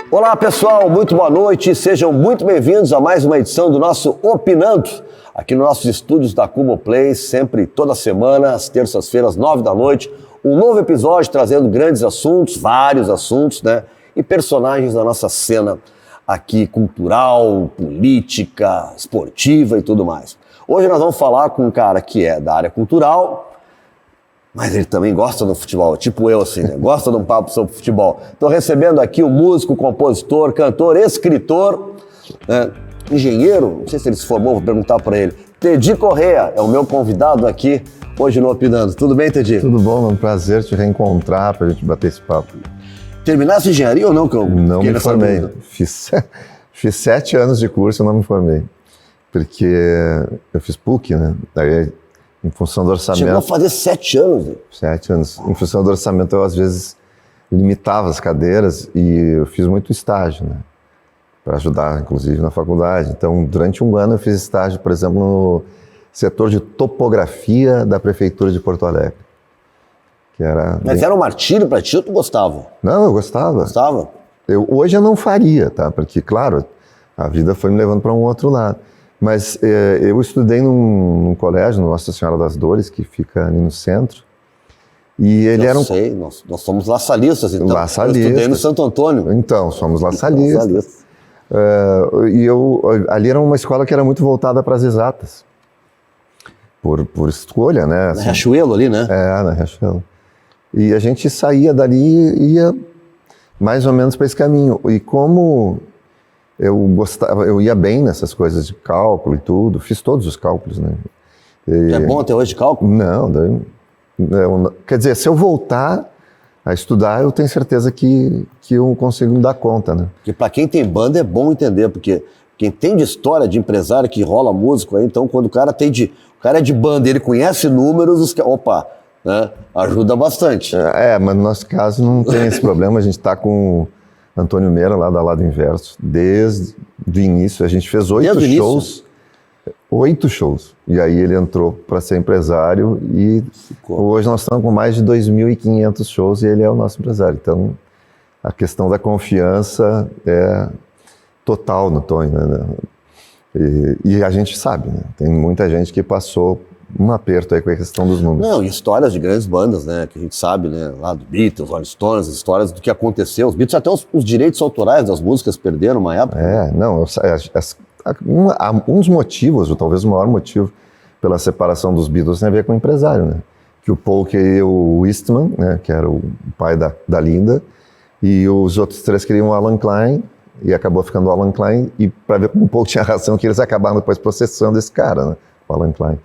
Olá pessoal, muito boa noite, sejam muito bem-vindos a mais uma edição do nosso Opinando, aqui nos nossos estúdios da Cubo Play, sempre toda semana, às terças-feiras, 9 da noite, um novo episódio trazendo grandes assuntos, vários assuntos, né? E personagens da nossa cena aqui cultural, política, esportiva e tudo mais. Hoje nós vamos falar com um cara que é da área cultural, mas ele também gosta do futebol, tipo eu assim, né? Gosta de um papo sobre futebol. Estou recebendo aqui o músico, compositor, cantor, escritor, né? Engenheiro, não sei se ele se formou, vou perguntar para ele. Tedi Correia é o meu convidado aqui hoje no Opinando. Tudo bem, Tedi? Tudo bom, é um prazer te reencontrar para a gente bater esse papo. Terminasse engenharia ou não? Não me formei. Fiz 7 anos de curso e não me formei. Porque eu fiz PUC, né? Daí, em função do orçamento... Chegou a fazer 7 anos? Né? 7 anos. Em função do orçamento, eu às vezes limitava as cadeiras e eu fiz muito estágio, né? Para ajudar, inclusive, na faculdade. Então, durante um ano eu fiz estágio, por exemplo, no setor de topografia da Prefeitura de Porto Alegre. Que era Mas era um martírio para ti ou tu gostava? Não, eu gostava. Gostava? Hoje eu não faria, tá? Porque, claro, a vida foi me levando para um outro lado. Mas eu estudei num colégio, no Nossa Senhora das Dores, que fica ali no centro. E ele era um... sei, nós somos laçalistas, então. Laçalistas. Eu estudei no Santo Antônio. Então, somos laçalistas. Ali era uma escola que era muito voltada para as exatas. Por escolha, né? Assim, na Riachuelo ali, né? Na Riachuelo. E a gente saía dali e ia mais ou menos para esse caminho. E como eu ia bem nessas coisas de cálculo e tudo, fiz todos os cálculos, né? É bom até hoje de cálculo? Não, quer dizer, se eu voltar a estudar, eu tenho certeza que eu consigo dar conta, né? Porque para quem tem banda é bom entender, porque quem tem de história de empresário que rola músico aí, então quando o cara é de banda e ele conhece números, opa, né? Ajuda bastante. Mas no nosso caso não tem esse problema, a gente está com o Antônio Meira lá da Lado Inverso, desde o início, a gente fez 8 shows. 8 shows. E aí ele entrou para ser empresário e hoje nós estamos com mais de 2.500 shows e ele é o nosso empresário. Então, a questão da confiança é total no Tonho, né? E a gente sabe, né? Tem muita gente que passou um aperto aí com a questão dos números. Não, e histórias de grandes bandas, né? Que a gente sabe, né? Lá do Beatles, Rolling Stones, as histórias do que aconteceu. Os Beatles, até os direitos autorais das músicas perderam uma época. Um dos motivos, ou talvez o maior motivo pela separação dos Beatles tem a ver com o empresário, né? Que o Paul queria o Eastman, né? Que era o pai da Linda, e os outros 3 queriam o Alan Klein, e acabou ficando o Alan Klein, e para ver como o Paul tinha razão, que eles acabaram depois processando esse cara, né? O Alan Klein.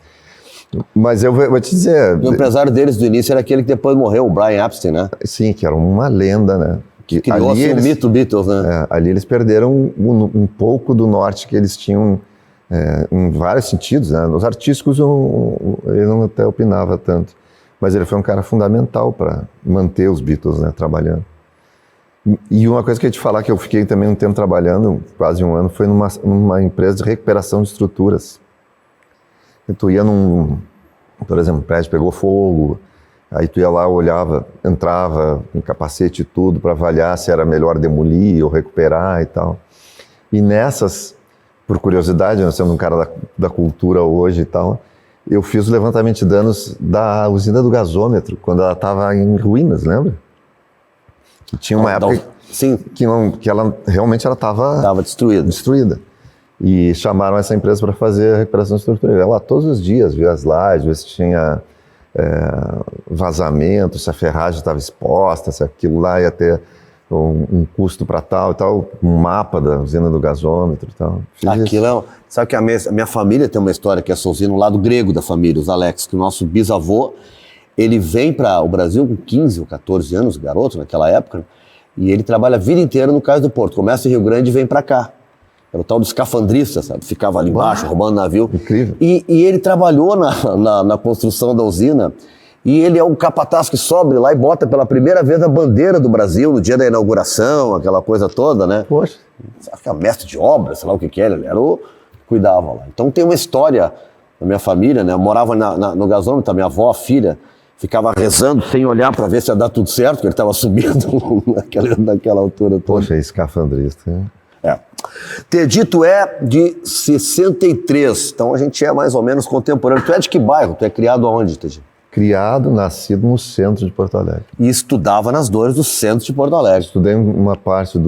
Mas eu vou te dizer... O empresário deles do início era aquele que depois morreu, o Brian Epstein, né? Sim, que era uma lenda, né? Que criou assim, o mito Beatles, né? Ali eles perderam um pouco do norte que eles tinham em vários sentidos, né? Nos artísticos ele não até opinava tanto, mas ele foi um cara fundamental para manter os Beatles, né, trabalhando. E uma coisa que eu ia te falar, que eu fiquei também um tempo trabalhando, quase um ano, foi numa empresa de recuperação de estruturas. Tu ia por exemplo, um prédio pegou fogo, aí tu ia lá, olhava, entrava com capacete e tudo para avaliar se era melhor demolir ou recuperar e tal. E nessas, por curiosidade, eu sendo um cara da cultura hoje e tal, eu fiz o levantamento de danos da usina do gasômetro, quando ela estava em ruínas, lembra? Que tinha uma época sim. que ela realmente estava destruída. E chamaram essa empresa para fazer a recuperação estrutural. Eu ia lá todos os dias, via as lajes, ver se tinha vazamento, se a ferragem estava exposta, se aquilo lá ia ter um custo para tal e tal, um mapa da usina do gasômetro e tal. Aquilo sabe que a minha família tem uma história que é essa usina, no lado grego da família, os Alex, que o nosso bisavô, ele vem para o Brasil com 15 ou 14 anos, garoto naquela época, e ele trabalha a vida inteira no Cais do Porto, começa em Rio Grande e vem para cá. Era o tal do escafandrista, sabe? Ficava ali embaixo, roubando navio. Incrível. E ele trabalhou na construção da usina. E ele é um capataz que sobe lá e bota pela primeira vez a bandeira do Brasil no dia da inauguração, aquela coisa toda, né? Poxa. Sabe que é mestre de obra, sei lá o que é, ele era o que cuidava lá. Então tem uma história da minha família, né? Eu morava no gasômetro, a minha avó, a filha, ficava rezando sem olhar para ver se ia dar tudo certo, porque ele estava subindo naquela altura toda. Poxa, escafandrista. Né? É. Tedi, tu é de 63, então a gente é mais ou menos contemporâneo. Tu é de que bairro? Tu é criado aonde, Tedi? Criado, nascido no centro de Porto Alegre. E estudava nas Dores do centro de Porto Alegre. Estudei uma parte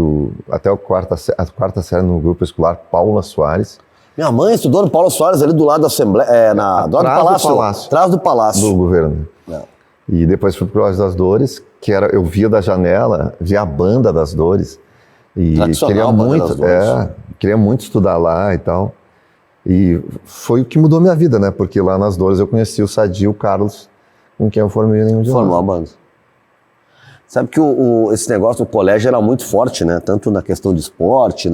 até a quarta série no grupo escolar Paula Soares. Minha mãe estudou no Paulo Soares, ali do lado da Assembleia, do lado do Palácio. Atrás do Palácio. Do governo. É. E depois fui pro Colégio das Dores, que eu via da janela, via a banda das Dores. E queria muito estudar lá e tal. E foi o que mudou minha vida, né? Porque lá nas Dores eu conheci o Sadi e o Carlos, com quem eu formei nenhum de nós. Formou a banda. Sabe que esse negócio do colégio era muito forte, né? Tanto na questão de esporte,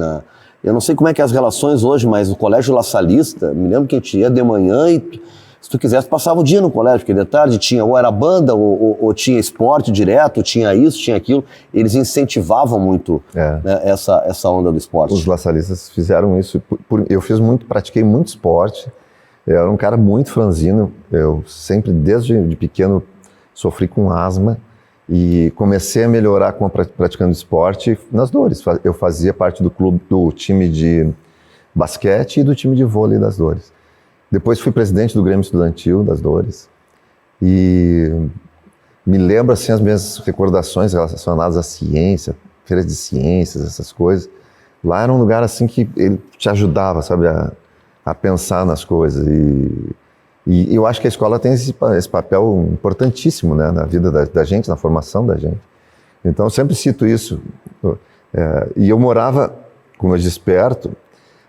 eu não sei como é que é as relações hoje, mas o colégio La Salista, me lembro que a gente ia de manhã e se tu quisesse passava o dia no colégio, porque de tarde tinha ou era banda, ou tinha esporte direto, ou tinha isso, tinha aquilo. Eles incentivavam muito né, essa onda do esporte. Os laçalistas fizeram isso. Eu pratiquei muito esporte. Eu era um cara muito franzino. Eu sempre, desde de pequeno, sofri com asma e comecei a melhorar praticando esporte nas Dores. Eu fazia parte do time de basquete e do time de vôlei das Dores. Depois fui presidente do Grêmio Estudantil das Dores e me lembro assim as minhas recordações relacionadas à ciência, feiras de ciências, essas coisas. Lá era um lugar assim que ele te ajudava, sabe, a pensar nas coisas e eu acho que a escola tem esse papel importantíssimo, né, na vida da gente, na formação da gente. Então eu sempre cito isso. E eu morava, como eu disse, perto.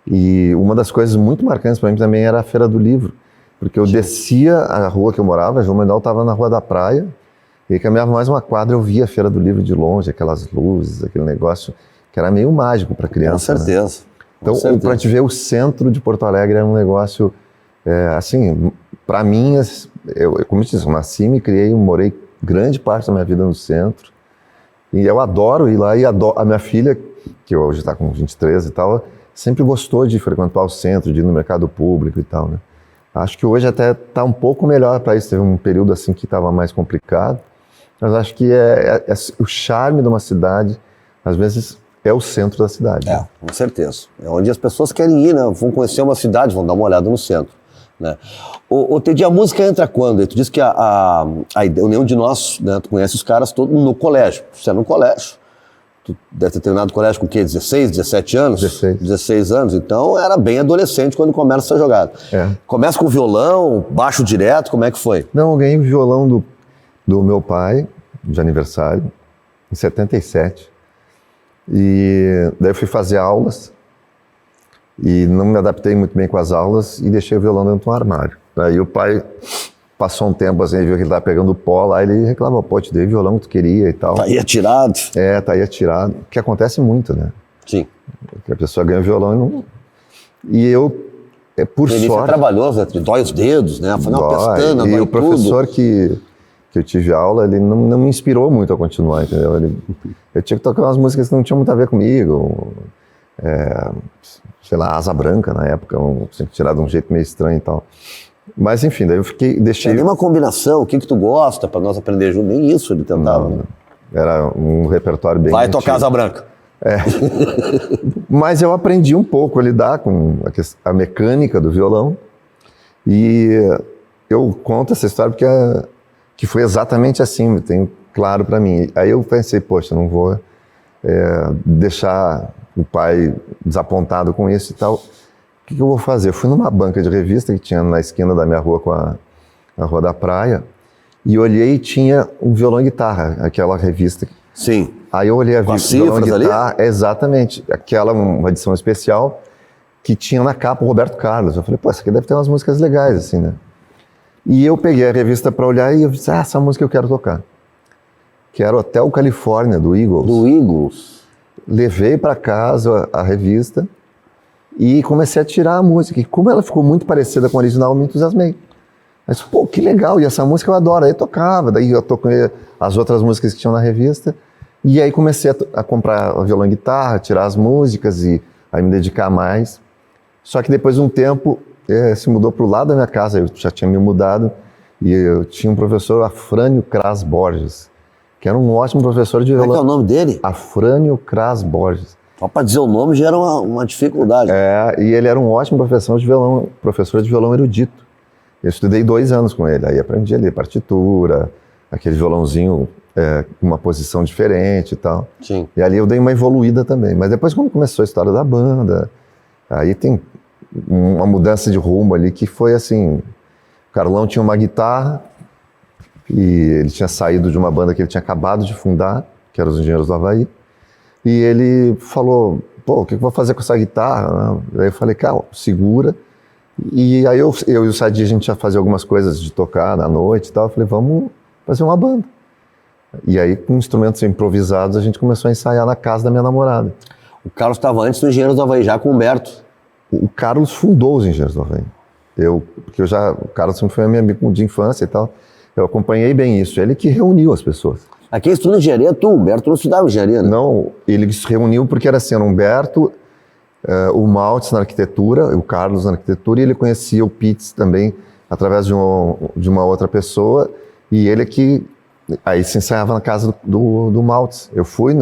E uma das coisas muito marcantes para mim também era a Feira do Livro, porque eu descia a rua que eu morava, João Manuel estava na Rua da Praia, e caminhava mais uma quadra, eu via a Feira do Livro de longe, aquelas luzes, aquele negócio que era meio mágico para criança. Com certeza. Né? Então, para te ver o centro de Porto Alegre era um negócio, assim, para mim, como eu disse, eu nasci, me criei, morei grande parte da minha vida no centro, e eu adoro ir lá, e a minha filha, que hoje está com 23 e tal, sempre gostou de frequentar o centro, de ir no mercado público e tal, né? Acho que hoje até está um pouco melhor para isso. Teve um período assim que estava mais complicado, mas acho que o charme de uma cidade, às vezes, é o centro da cidade. Né? Com certeza. É onde as pessoas querem ir, né? Vão conhecer uma cidade, vão dar uma olhada no centro. Né? Tedi, a música entra quando? Tu disse que nenhum de nós, né, tu conhece os caras todos no colégio. Você é no colégio. Tu deve ter terminado o colégio com o quê? 16, 17 anos? 16 anos. Então era bem adolescente quando começa essa jogada. Começa com violão, baixo direto, como é que foi? Não, eu ganhei o violão do meu pai, de aniversário, em 77. E daí eu fui fazer aulas e não me adaptei muito bem com as aulas e deixei o violão dentro de um armário. Aí o pai passou um tempo assim, viu que ele estava pegando pó lá, ele reclamou, pô, te dei o violão que tu queria e tal. Tá aí atirado. Tá aí atirado, que acontece muito, né? Sim. Que a pessoa ganha o violão e não... E eu, por sorte... Ele é trabalhoso, dói os dedos, né? Foi uma pestana, e o professor que eu tive aula, ele não me inspirou muito a continuar, entendeu? Eu tinha que tocar umas músicas que não tinham muito a ver comigo, sei lá, Asa Branca na época, tinha que tirar de um jeito meio estranho e tal. Mas enfim, daí eu deixei... Tem uma combinação, o que tu gosta, para nós aprender junto, nem isso ele tentava. Não, era um repertório bem Vai tocar Asa Branca. Mas eu aprendi um pouco a lidar com a mecânica do violão e eu conto essa história porque que foi exatamente assim, tem claro para mim. Aí eu pensei, poxa, não vou deixar o pai desapontado com isso e tal. O que eu vou fazer? Eu fui numa banca de revista que tinha na esquina da minha rua com a Rua da Praia e olhei e tinha um violão e guitarra, aquela revista. Sim. Aí eu olhei a violão e guitarra, exatamente, uma edição especial que tinha na capa o Roberto Carlos. Eu falei, pô, essa aqui deve ter umas músicas legais, assim, né? E eu peguei a revista para olhar e eu disse, essa música eu quero tocar. Que era Hotel Califórnia, do Eagles. Do Eagles. Levei para casa a revista e comecei a tirar a música. E como ela ficou muito parecida com a original, eu me entusiasmei. Mas, pô, que legal, e essa música eu adoro. Aí eu tocava, daí eu toquei as outras músicas que tinham na revista. E aí comecei a comprar violão e guitarra, tirar as músicas e aí me dedicar mais. Só que depois de um tempo, se mudou para o lado da minha casa, eu já tinha me mudado, E eu tinha um professor, Afrânio Cras Borges, que era um ótimo professor de violão. Como é que é o nome dele? Afrânio Cras Borges. Só para dizer o nome já era uma dificuldade. E ele era um ótimo professor de violão erudito. Eu estudei 2 anos com ele, aí aprendi a ler partitura, aquele violãozinho com uma posição diferente e tal. Sim. E ali eu dei uma evoluída também. Mas depois, quando começou a história da banda, aí tem uma mudança de rumo ali que foi assim, o Carlão tinha uma guitarra e ele tinha saído de uma banda que ele tinha acabado de fundar, que era os Engenheiros do Havaí, e ele falou, pô, o que eu vou fazer com essa guitarra? Aí eu falei, cara, segura. E aí eu e o Sadi, a gente ia fazer algumas coisas de tocar na noite e tal, eu falei, vamos fazer uma banda. E aí, com instrumentos improvisados, a gente começou a ensaiar na casa da minha namorada. O Carlos estava antes do Engenheiros do Havaí, já com o Humberto. O Carlos fundou os Engenheiros do Havaí. O Carlos sempre foi meu amigo de infância e tal. Eu acompanhei bem isso. Ele que reuniu as pessoas. Aqui estuda engenharia, o Humberto não estudava engenharia, né? Não, ele se reuniu porque era assim, era o Humberto, o Maltz na arquitetura, o Carlos na arquitetura, e ele conhecia o Pitts também através de uma outra pessoa, e ele que aí se ensaiava na casa do Maltz. Eu fui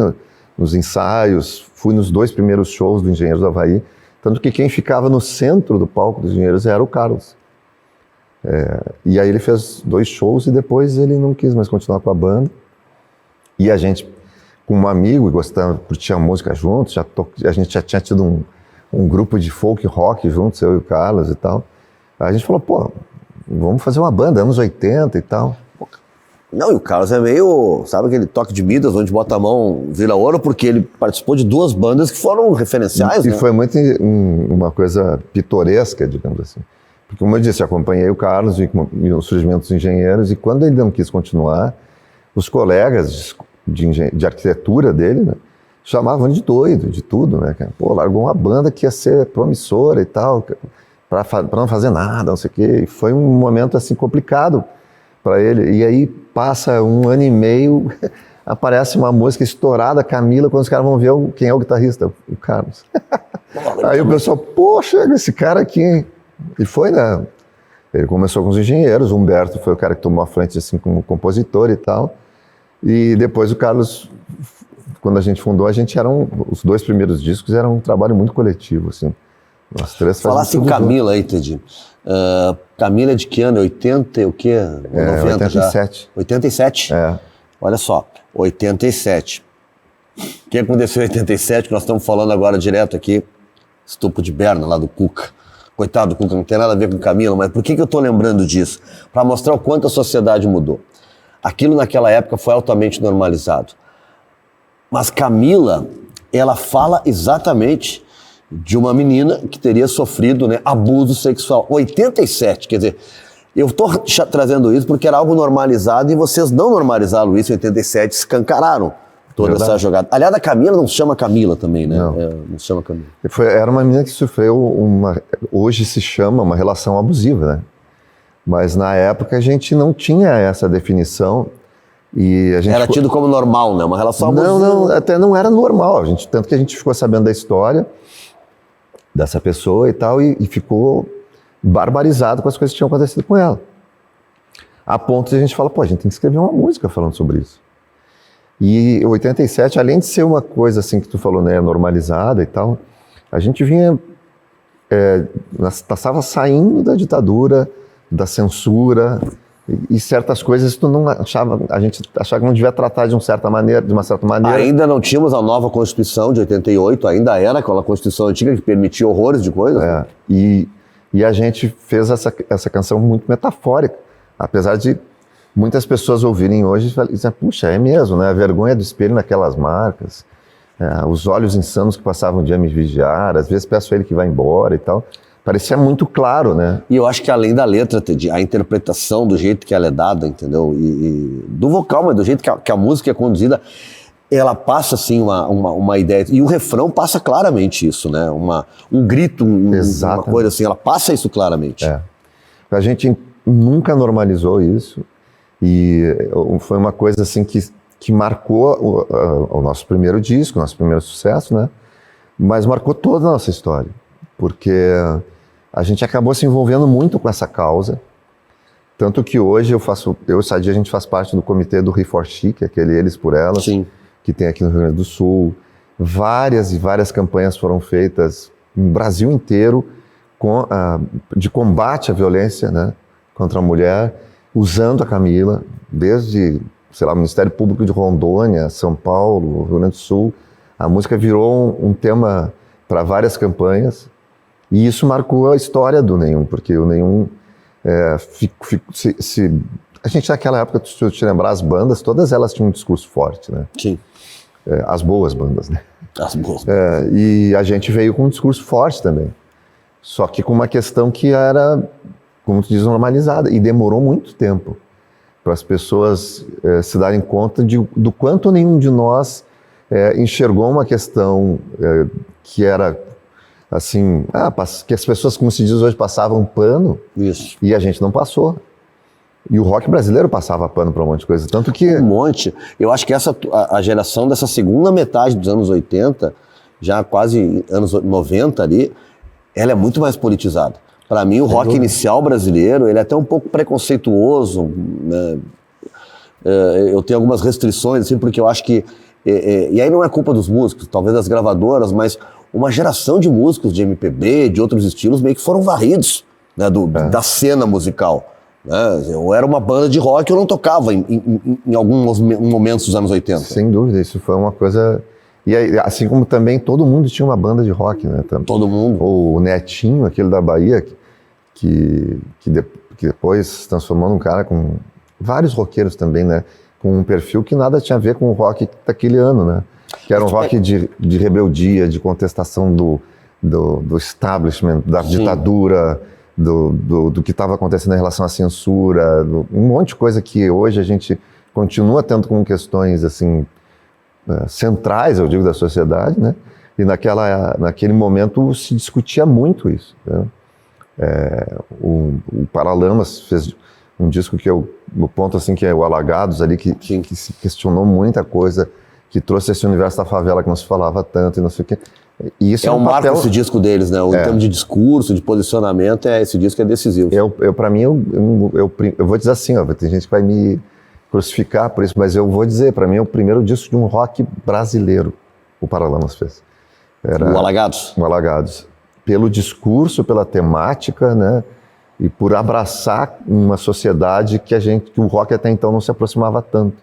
nos ensaios, fui nos 2 primeiros shows do Engenheiros do Havaí, tanto que quem ficava no centro do palco dos Engenheiros era o Carlos. E aí ele fez 2 shows e depois ele não quis mais continuar com a banda. E a gente, com um amigo, e curtia música juntos, a gente já tinha tido um grupo de folk rock juntos, eu e o Carlos e tal. Aí a gente falou, pô, vamos fazer uma banda, anos 80 e tal. Não, e o Carlos é meio, sabe aquele toque de Midas, onde bota a mão, vira ouro, porque ele participou de 2 bandas que foram referenciais, né? E foi muito uma coisa pitoresca, digamos assim. Porque, como eu disse, acompanhei o Carlos e o surgimento dos Engenheiros, e quando ele não quis continuar, os colegas de arquitetura dele, né, chamavam de doido, de tudo, né? Pô, largou uma banda que ia ser promissora e tal, para não fazer nada, não sei o quê. E foi um momento, assim, complicado para ele. E aí passa 1 ano e meio, aparece uma música estourada, Camila, quando os caras vão ver quem é o guitarrista, o Carlos. Aí o pessoal, poxa, esse cara aqui. E foi, né? Ele começou com os Engenheiros, o Humberto foi o cara que tomou a frente, assim, como compositor e tal. E depois o Carlos, quando a gente fundou, os 2 primeiros discos eram um trabalho muito coletivo, assim. Nós 3 falasse em Camila aí, Tedinho. Camila é de que ano? 80 e o quê? 90 87. Já? 87? Olha só, 87. O que aconteceu em 87, que nós estamos falando agora direto aqui, Estupro de Berna, lá do Cuca. Coitado do Cuca, não tem nada a ver com Camila, mas por que eu estou lembrando disso? Para mostrar o quanto a sociedade mudou. Aquilo naquela época foi altamente normalizado. Mas Camila, ela fala exatamente de uma menina que teria sofrido, né, abuso sexual. 87, quer dizer, eu estou trazendo isso porque era algo normalizado e vocês não normalizaram isso em 87, escancararam toda essa jogada. Aliás, a Camila não se chama Camila também, né? Não se chama Camila. Era uma menina que sofreu hoje se chama uma relação abusiva, né? Mas na época a gente não tinha essa definição e a gente era tido como normal, né? Uma relação abusiva. Não, até não era normal. Tanto que a gente ficou sabendo da história dessa pessoa e tal e ficou barbarizado com as coisas que tinham acontecido com ela. A ponto de a gente falar, pô, a gente tem que escrever uma música falando sobre isso. E 87, além de ser uma coisa assim que tu falou, né, normalizada e tal, a gente vinha, nós estava saindo da ditadura, da censura, e certas coisas tu não achava, a gente achava que não devia tratar de uma certa maneira. Ainda não tínhamos a nova Constituição de 88, ainda era aquela Constituição antiga que permitia horrores de coisas. Né? E a gente fez essa canção muito metafórica, apesar de muitas pessoas ouvirem hoje e dizem, puxa, é mesmo, né? A vergonha do espelho naquelas marcas, os olhos insanos que passavam o dia a me vigiar, às vezes peço a ele que vá embora e tal. Parecia muito claro, né? E eu acho que além da letra, a interpretação do jeito que ela é dada, entendeu? E do vocal, mas do jeito que a música é conduzida, ela passa, assim, uma ideia. E o refrão passa claramente isso, né? Um grito, uma coisa assim, ela passa isso claramente. A gente nunca normalizou isso e foi uma coisa, assim, que marcou o nosso primeiro disco, o nosso primeiro sucesso, né? Mas marcou toda a nossa história, porque a gente acabou se envolvendo muito com essa causa, Tanto que hoje eu e Sadia, a gente faz parte do comitê do He4She, que é aquele Eles por Elas, Sim. que tem aqui no Rio Grande do Sul. Várias e várias campanhas foram feitas no Brasil inteiro de combate à violência, né, contra a mulher, usando a Camila, desde, sei lá, o Ministério Público de Rondônia, São Paulo, Rio Grande do Sul. A música virou um tema para várias campanhas, e isso marcou a história do Nenhum, porque o Nenhum, a gente naquela época, se eu te lembrar, as bandas, todas elas tinham um discurso forte, né? Sim. As boas bandas, né? As boas. E a gente veio com um discurso forte também, só que com uma questão que era, como tu diz, normalizada, e demorou muito tempo para as pessoas se darem conta do quanto nenhum de nós enxergou uma questão que era assim, que as pessoas, como se diz hoje, passavam pano. Isso. E a gente não passou. E o rock brasileiro passava pano para um monte de coisa, tanto que... Um monte. Eu acho que a geração dessa segunda metade dos anos 80, já quase anos 90 ali, ela é muito mais politizada. Para mim, o rock inicial brasileiro, ele é até um pouco preconceituoso, né? Eu tenho algumas restrições, assim, porque eu acho que... E aí não é culpa dos músicos, talvez das gravadoras, mas uma geração de músicos de MPB, de outros estilos, meio que foram varridos, né, da cena musical. Né? Eu era uma banda de rock, eu não tocava em alguns momentos dos anos 80. Sem dúvida, isso foi uma coisa... E aí, assim como também todo mundo tinha uma banda de rock, né? Todo mundo. O Netinho, aquele da Bahia, que depois se transformou num cara com vários roqueiros também, né? Com um perfil que nada tinha a ver com o rock daquele ano, né? Que era um rock de rebeldia, de contestação do establishment, da ditadura, do que estava acontecendo em relação à censura, um monte de coisa que hoje a gente continua tendo como questões assim centrais, eu digo, da sociedade, né? E naquele momento se discutia muito isso, né? O Paralamas fez um disco que no ponto assim que é o Alagados ali, que se questionou muita coisa, que trouxe esse universo da favela que não se falava tanto e não sei o quê. E isso um papel... marco esse disco deles, né? Em termos de discurso, de posicionamento, esse disco é decisivo. Para mim, eu vou dizer assim, ó, tem gente que vai me crucificar por isso, mas eu vou dizer, para mim é o primeiro disco de um rock brasileiro, o Paralamas fez. O Alagados? O Alagados. Pelo discurso, pela temática, né? E por abraçar uma sociedade que o rock até então não se aproximava tanto.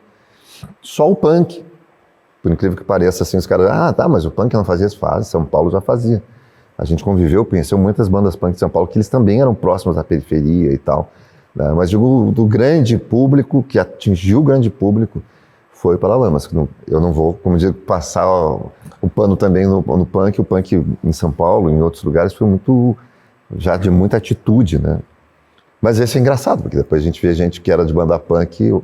Só o punk, por incrível que pareça, assim, os caras, mas o punk não fazia isso, São Paulo já fazia. A gente conviveu, conheceu muitas bandas punk de São Paulo, que eles também eram próximos da periferia e tal, né? Mas digo, do grande público, que atingiu o grande público, foi o Paralamas. Eu não vou, como digo, passar o pano também no punk. O punk em São Paulo, em outros lugares, foi já de muita atitude, né? Mas esse é engraçado, porque depois a gente vê gente que era de banda punk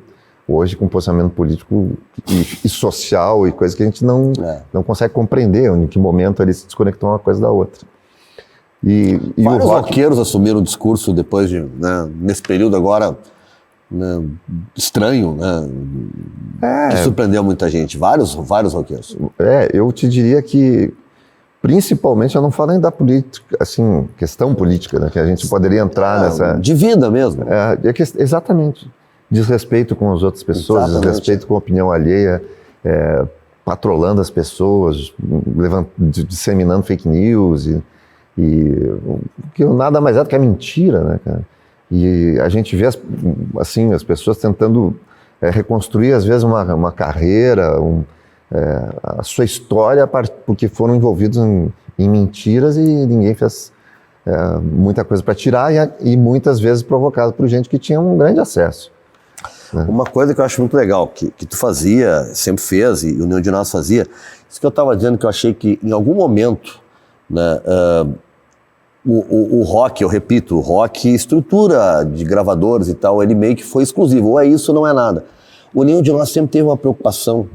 hoje com posicionamento político e social e coisa que a gente não consegue compreender em que momento eles se desconectam uma coisa da outra. E vários roqueiros assumiram o discurso depois nesse período agora, né, estranho, né, que surpreendeu muita gente, vários roqueiros. Eu te diria que principalmente, eu não falo nem da política, assim, questão política, né, que a gente poderia entrar nessa... De vida mesmo. Exatamente. Desrespeito com as outras pessoas, desrespeito com a opinião alheia, patrolando as pessoas, disseminando fake news, que nada mais é do que a mentira, né, cara? E a gente vê, assim, as pessoas tentando reconstruir, às vezes, uma carreira, a sua história, porque foram envolvidos em mentiras e ninguém fez muita coisa para tirar e muitas vezes provocado por gente que tinha um grande acesso. Uma coisa que eu acho muito legal, que tu fazia, sempre fez, e o Nenhum de Nós fazia, isso que eu estava dizendo, que eu achei que em algum momento, né, o rock, eu repito, o rock, estrutura de gravadores e tal, ele meio que foi exclusivo, ou é isso ou não é nada. O Nenhum de Nós sempre teve uma preocupação,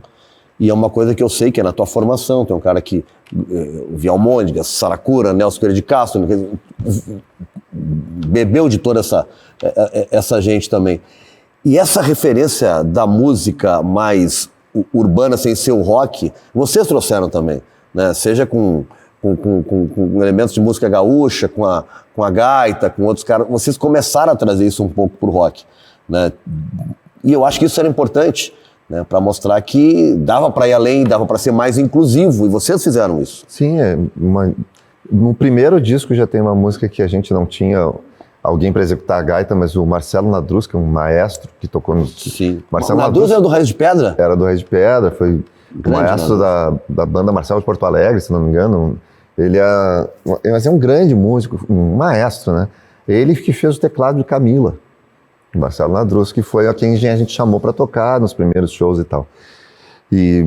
e é uma coisa que eu sei que é na tua formação, tem um cara que, o Vialmônica, Saracura, Nelson Pereira de Castro, bebeu de toda essa gente também. E essa referência da música mais urbana, sem ser o rock, vocês trouxeram também, né? Seja com com elementos de música gaúcha, com a gaita, com outros caras. Vocês começaram a trazer isso um pouco pro rock, né? E eu acho que isso era importante, né, para mostrar que dava para ir além, dava para ser mais inclusivo, e vocês fizeram isso. Sim, no primeiro disco já tem uma música que a gente não tinha alguém para executar a gaita, mas o Marcelo Nadrusca, um maestro que tocou no... Sim. Marcelo Nadrusca era do Raiz de Pedra? Era do Raiz de Pedra, foi o maestro da banda Marcelo de Porto Alegre, se não me engano. Ele é um grande músico, um maestro, né? Ele que fez o teclado de Camila, o Marcelo Nadrusca, que foi a quem a gente chamou para tocar nos primeiros shows e tal. E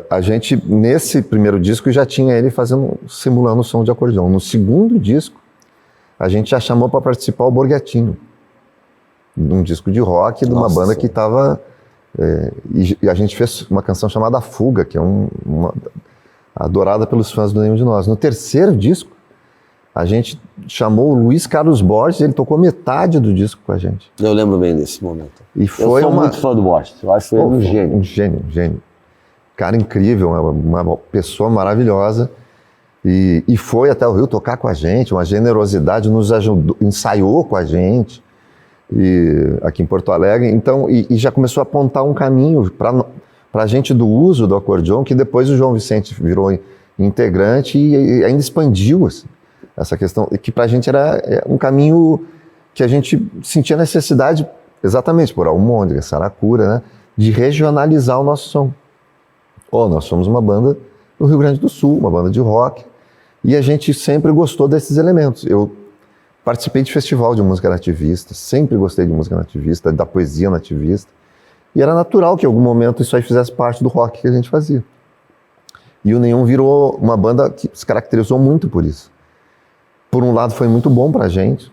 a gente, nesse primeiro disco, já tinha ele simulando o som de acordeão. No segundo disco, a gente já chamou para participar o Borghettino, num disco de rock de uma banda que estava... e a gente fez uma canção chamada Fuga, que é adorada pelos fãs do Nenhum de Nós. No terceiro disco, a gente chamou o Luiz Carlos Borges, ele tocou metade do disco com a gente. Eu lembro bem desse momento. E foi eu sou muito fã do Borges, eu acho ele um gênio. Um gênio. Cara incrível, uma pessoa maravilhosa. E foi até o Rio tocar com a gente, uma generosidade, nos ajudou, ensaiou com a gente, aqui em Porto Alegre. Então, e já começou a apontar um caminho para a gente do uso do acordeão, que depois o João Vicente virou integrante e ainda expandiu assim, essa questão, que para a gente era um caminho que a gente sentia necessidade, exatamente por Almôndega, Saracura, né, de regionalizar o nosso som. Nós somos uma banda do Rio Grande do Sul, uma banda de rock, e a gente sempre gostou desses elementos. Eu participei de festival de música nativista, sempre gostei de música nativista, da poesia nativista, e era natural que em algum momento isso aí fizesse parte do rock que a gente fazia. E o Nenhum virou uma banda que se caracterizou muito por isso. Por um lado foi muito bom pra gente,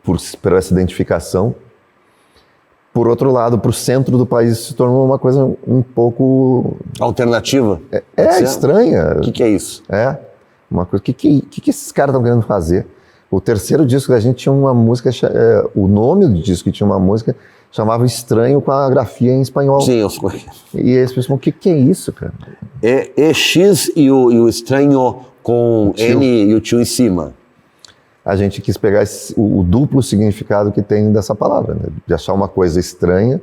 por essa identificação. Por outro lado, pro centro do país se tornou uma coisa um pouco... Alternativa? Estranha. O que é isso? Uma coisa, o que esses caras estão querendo fazer? O terceiro disco da gente tinha uma música, o nome do disco tinha uma música, chamava Estranho, com a grafia em espanhol. Sim, eu sou. E eles pensavam, o que é isso, cara? É X e o Estranho com N e o tio em cima. A gente quis pegar o duplo significado que tem dessa palavra, né? De achar uma coisa estranha,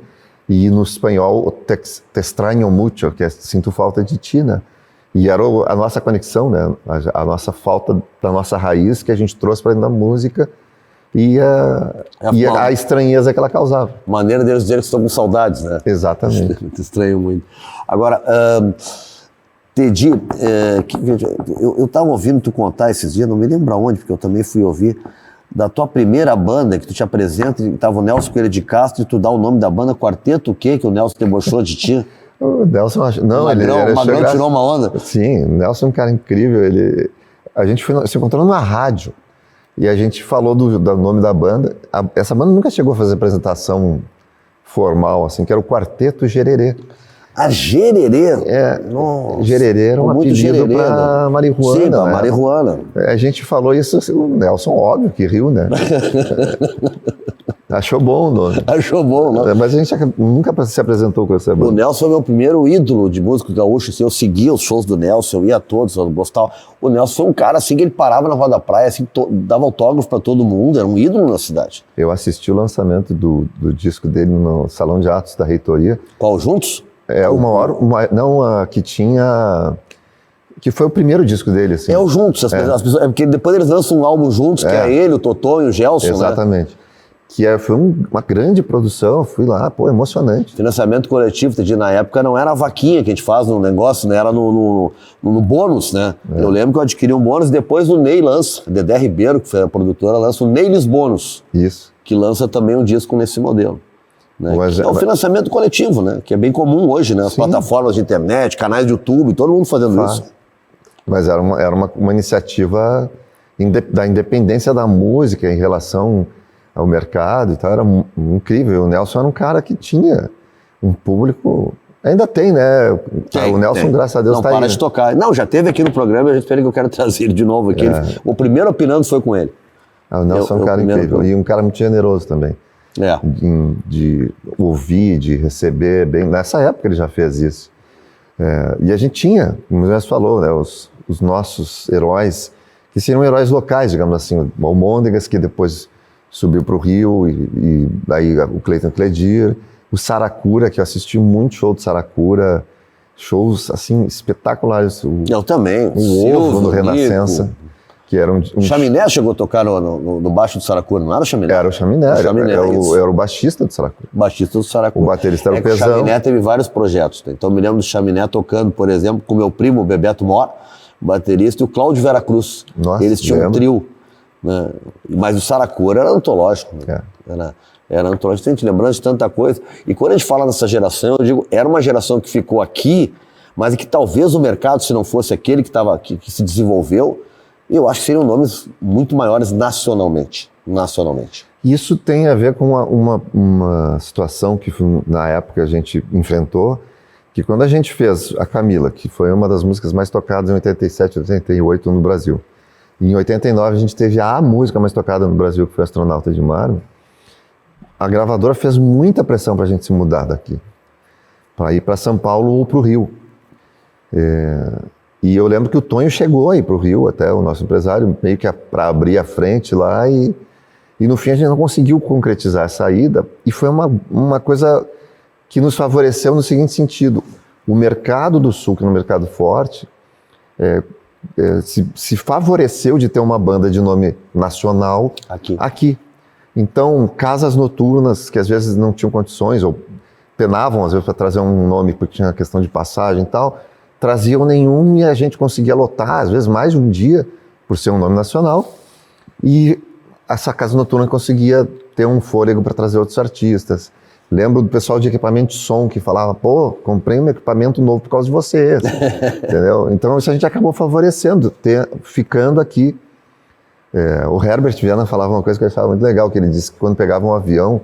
e no espanhol, te extraño mucho, que é sinto falta de ti, né? E era a nossa conexão, né? A nossa falta da nossa raiz que a gente trouxe para dentro da música e a estranheza que ela causava. Maneira deles dizer que estão com saudades, né? Exatamente. Estranho muito. Agora, Teddy, eu estava ouvindo tu contar esses dias, não me lembro aonde, porque eu também fui ouvir, da tua primeira banda que tu te apresenta, e estava o Nelson Coelho de Castro, e tu dá o nome da banda, Quarteto o quê? Que o Nelson debochou de ti? O Nelson, não, ele tirou uma onda? Sim, o Nelson é um cara incrível. A gente se encontrou numa rádio e a gente falou do nome da banda. Essa banda nunca chegou a fazer apresentação formal, assim, que era o Quarteto Gererê. A Gererê? Nossa, Gererê era um apelido para marihuana. Sim, para marihuana. A gente falou isso, assim, o Nelson, óbvio, que riu, né? Achou bom o nome. Achou bom, né? Mas a gente nunca se apresentou com essa banda. O Nelson foi meu primeiro ídolo de música gaúcha. Assim, eu seguia os shows do Nelson, eu ia a todos, eu gostava. O Nelson foi um cara assim que ele parava na Rua da Praia, assim, dava autógrafo para todo mundo, era um ídolo na cidade. Eu assisti o lançamento do disco dele no Salão de Atos da Reitoria. Qual, Juntos? Que tinha... Que foi o primeiro disco dele, assim. É o Juntos, as pessoas, porque depois eles lançam um álbum juntos, que é ele, o Totó e o Gelson, exatamente. Né? Que foi uma grande produção, fui lá, emocionante. Financiamento coletivo, na época não era a vaquinha que a gente faz no negócio, né? Era no bônus, né? Eu lembro que eu adquiri um bônus, depois o Ney lança, Dedé Ribeiro, que foi a produtora, lança o Neylis Bônus. Isso. Que lança também um disco nesse modelo. Né? É o financiamento coletivo, né? Que é bem comum hoje, né? As plataformas de internet, canais de YouTube, todo mundo fazendo isso. Mas era uma iniciativa da independência da música em relação ao mercado e tal, era incrível. O Nelson era um cara que tinha um público, ainda tem, né? O Nelson, graças a Deus, tá aí. Não para de tocar. Não, já teve aqui no programa, a gente espera que eu quero trazer ele de novo aqui. O primeiro opinando foi com ele. O Nelson é um cara incrível e um cara muito generoso também. De ouvir, de receber bem. Nessa época ele já fez isso. E a gente tinha, como o Nelson falou, né, os os nossos heróis, que seriam heróis locais, digamos assim, o Almôndegas, que depois subiu para o Rio, e daí o Cleiton Cledir, o Saracura, que eu assisti muito show do Saracura, shows assim espetaculares. Eu também. O Ovo no Renascença, que era um Chaminé chegou a tocar no baixo do Saracura, não era o Chaminé? Era o Chaminé, era o baixista do Saracura. Baixista do Saracura. O baterista era o Pezão. O Chaminé teve vários projetos, né? Então eu me lembro do Chaminé tocando, por exemplo, com meu primo, o Bebeto Mor, baterista, e o Cláudio Veracruz. Nossa, eles tinham um trio, né? Mas o Saracura era antológico, né? Era antológico, tem gente lembrando de tanta coisa. E quando a gente fala nessa geração, eu digo, era uma geração que ficou aqui, mas que talvez o mercado, se não fosse aquele que se desenvolveu, eu acho que seriam nomes muito maiores nacionalmente. Isso tem a ver com uma situação que na época a gente enfrentou, que quando a gente fez a Camila, que foi uma das músicas mais tocadas em 87, 88 no Brasil, e em 89 a gente teve a música mais tocada no Brasil, que foi Astronauta de Mármore, a gravadora fez muita pressão para a gente se mudar daqui, para ir para São Paulo ou para o Rio. E eu lembro que o Tonho chegou aí para o Rio, até o nosso empresário, meio que para abrir a frente lá, e no fim a gente não conseguiu concretizar a saída, e foi uma coisa que nos favoreceu no seguinte sentido: o mercado do Sul, que é um mercado forte, se favoreceu de ter uma banda de nome nacional aqui. Então, casas noturnas, que às vezes não tinham condições, ou penavam às vezes para trazer um nome porque tinha questão de passagem e tal, traziam nenhum e a gente conseguia lotar, às vezes mais de um dia, por ser um nome nacional, e essa casa noturna conseguia ter um fôlego para trazer outros artistas. Lembro do pessoal de equipamento de som que falava, pô, comprei um equipamento novo por causa de vocês, entendeu? Então isso a gente acabou favorecendo, ficando aqui. O Herbert Viana falava uma coisa que eu achava muito legal, que ele disse que quando pegava um avião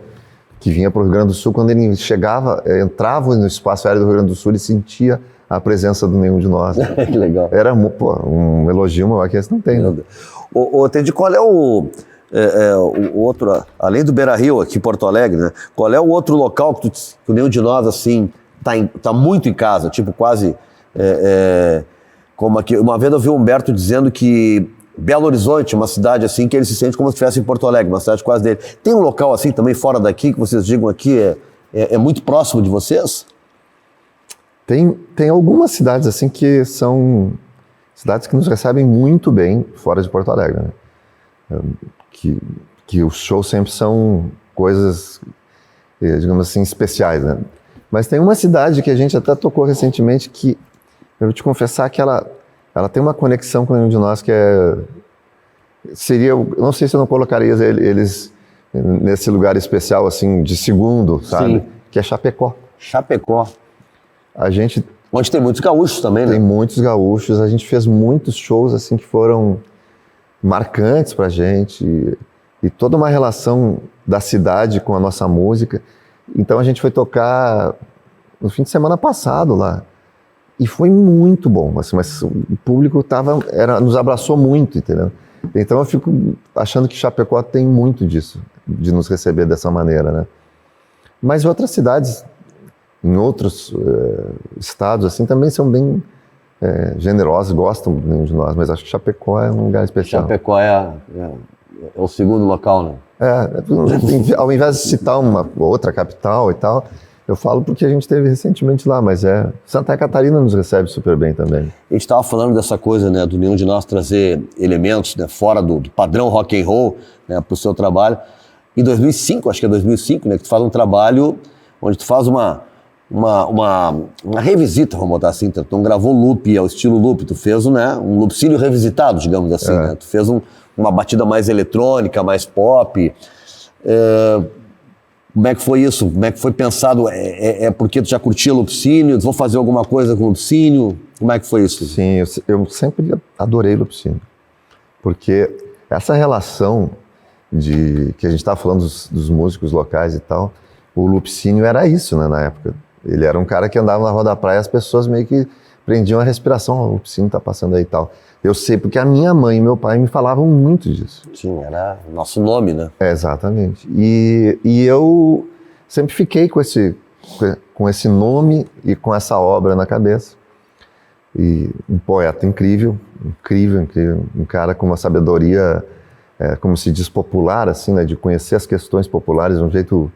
que vinha para o Rio Grande do Sul, quando ele chegava, entrava no espaço aéreo do Rio Grande do Sul, ele sentia a presença de nenhum de nós. Que legal. Era um elogio maior que esse não tem. Né? Teddy, qual é o outro, além do Beira-Rio aqui em Porto Alegre, né? Qual é o outro local que nenhum de nós, assim, tá muito em casa, tipo quase, como aqui, uma vez eu vi o Humberto dizendo que Belo Horizonte, uma cidade assim, que ele se sente como se estivesse em Porto Alegre, uma cidade quase dele. Tem um local assim também fora daqui, que vocês digam aqui, é muito próximo de vocês? Tem algumas cidades assim que são cidades que nos recebem muito bem fora de Porto Alegre, né? Que os shows sempre são coisas, digamos assim, especiais, né? Mas tem uma cidade que a gente até tocou recentemente que, eu vou te confessar que ela tem uma conexão com um de nós que seria, não sei se eu não colocaria eles nesse lugar especial, assim, de segundo, sabe? Sim. Que é Chapecó. Chapecó. Onde tem muitos gaúchos também, né? Tem muitos gaúchos, a gente fez muitos shows, assim, que foram marcantes pra gente, e toda uma relação da cidade com a nossa música. Então a gente foi tocar no fim de semana passado lá, e foi muito bom, assim, mas o público nos abraçou muito, entendeu? Então eu fico achando que Chapecó tem muito disso, de nos receber dessa maneira, né? Mas outras cidades, em outros estados, assim, também são bem generosos, gostam de nós, mas acho que Chapecó é um lugar especial. Chapecó é o segundo local, né? Ao invés de citar uma outra capital e tal, eu falo porque a gente esteve recentemente lá, mas Santa Catarina nos recebe super bem também. A gente estava falando dessa coisa, né, do nenhum de nós trazer elementos, né, fora do padrão rock and roll, né, para o seu trabalho. Em 2005, acho que é 2005, né, que tu faz um trabalho onde tu faz uma revisita, vamos botar assim, tu não gravou loop ao estilo loop, tu fez um loopcínio revisitado, digamos assim, né? Tu fez uma batida mais eletrônica, mais pop. Como é que foi isso? Como é que foi pensado? Porque tu já curtia loopcínio? Vou fazer alguma coisa com loopcínio? Como é que foi isso? Sim, eu sempre adorei loopcínio, porque essa relação que a gente estava falando dos músicos locais e tal, o loopcínio era isso, né, na época. Ele era um cara que andava na rua da praia e as pessoas meio que prendiam a respiração, o loopcínio tá passando aí e tal. Eu sei porque a minha mãe e meu pai me falavam muito disso. Sim, era nosso nome, né? Exatamente. E eu sempre fiquei com esse nome e com essa obra na cabeça. E um poeta incrível, um cara com uma sabedoria, como se diz, popular, assim, né, de conhecer as questões populares de um jeito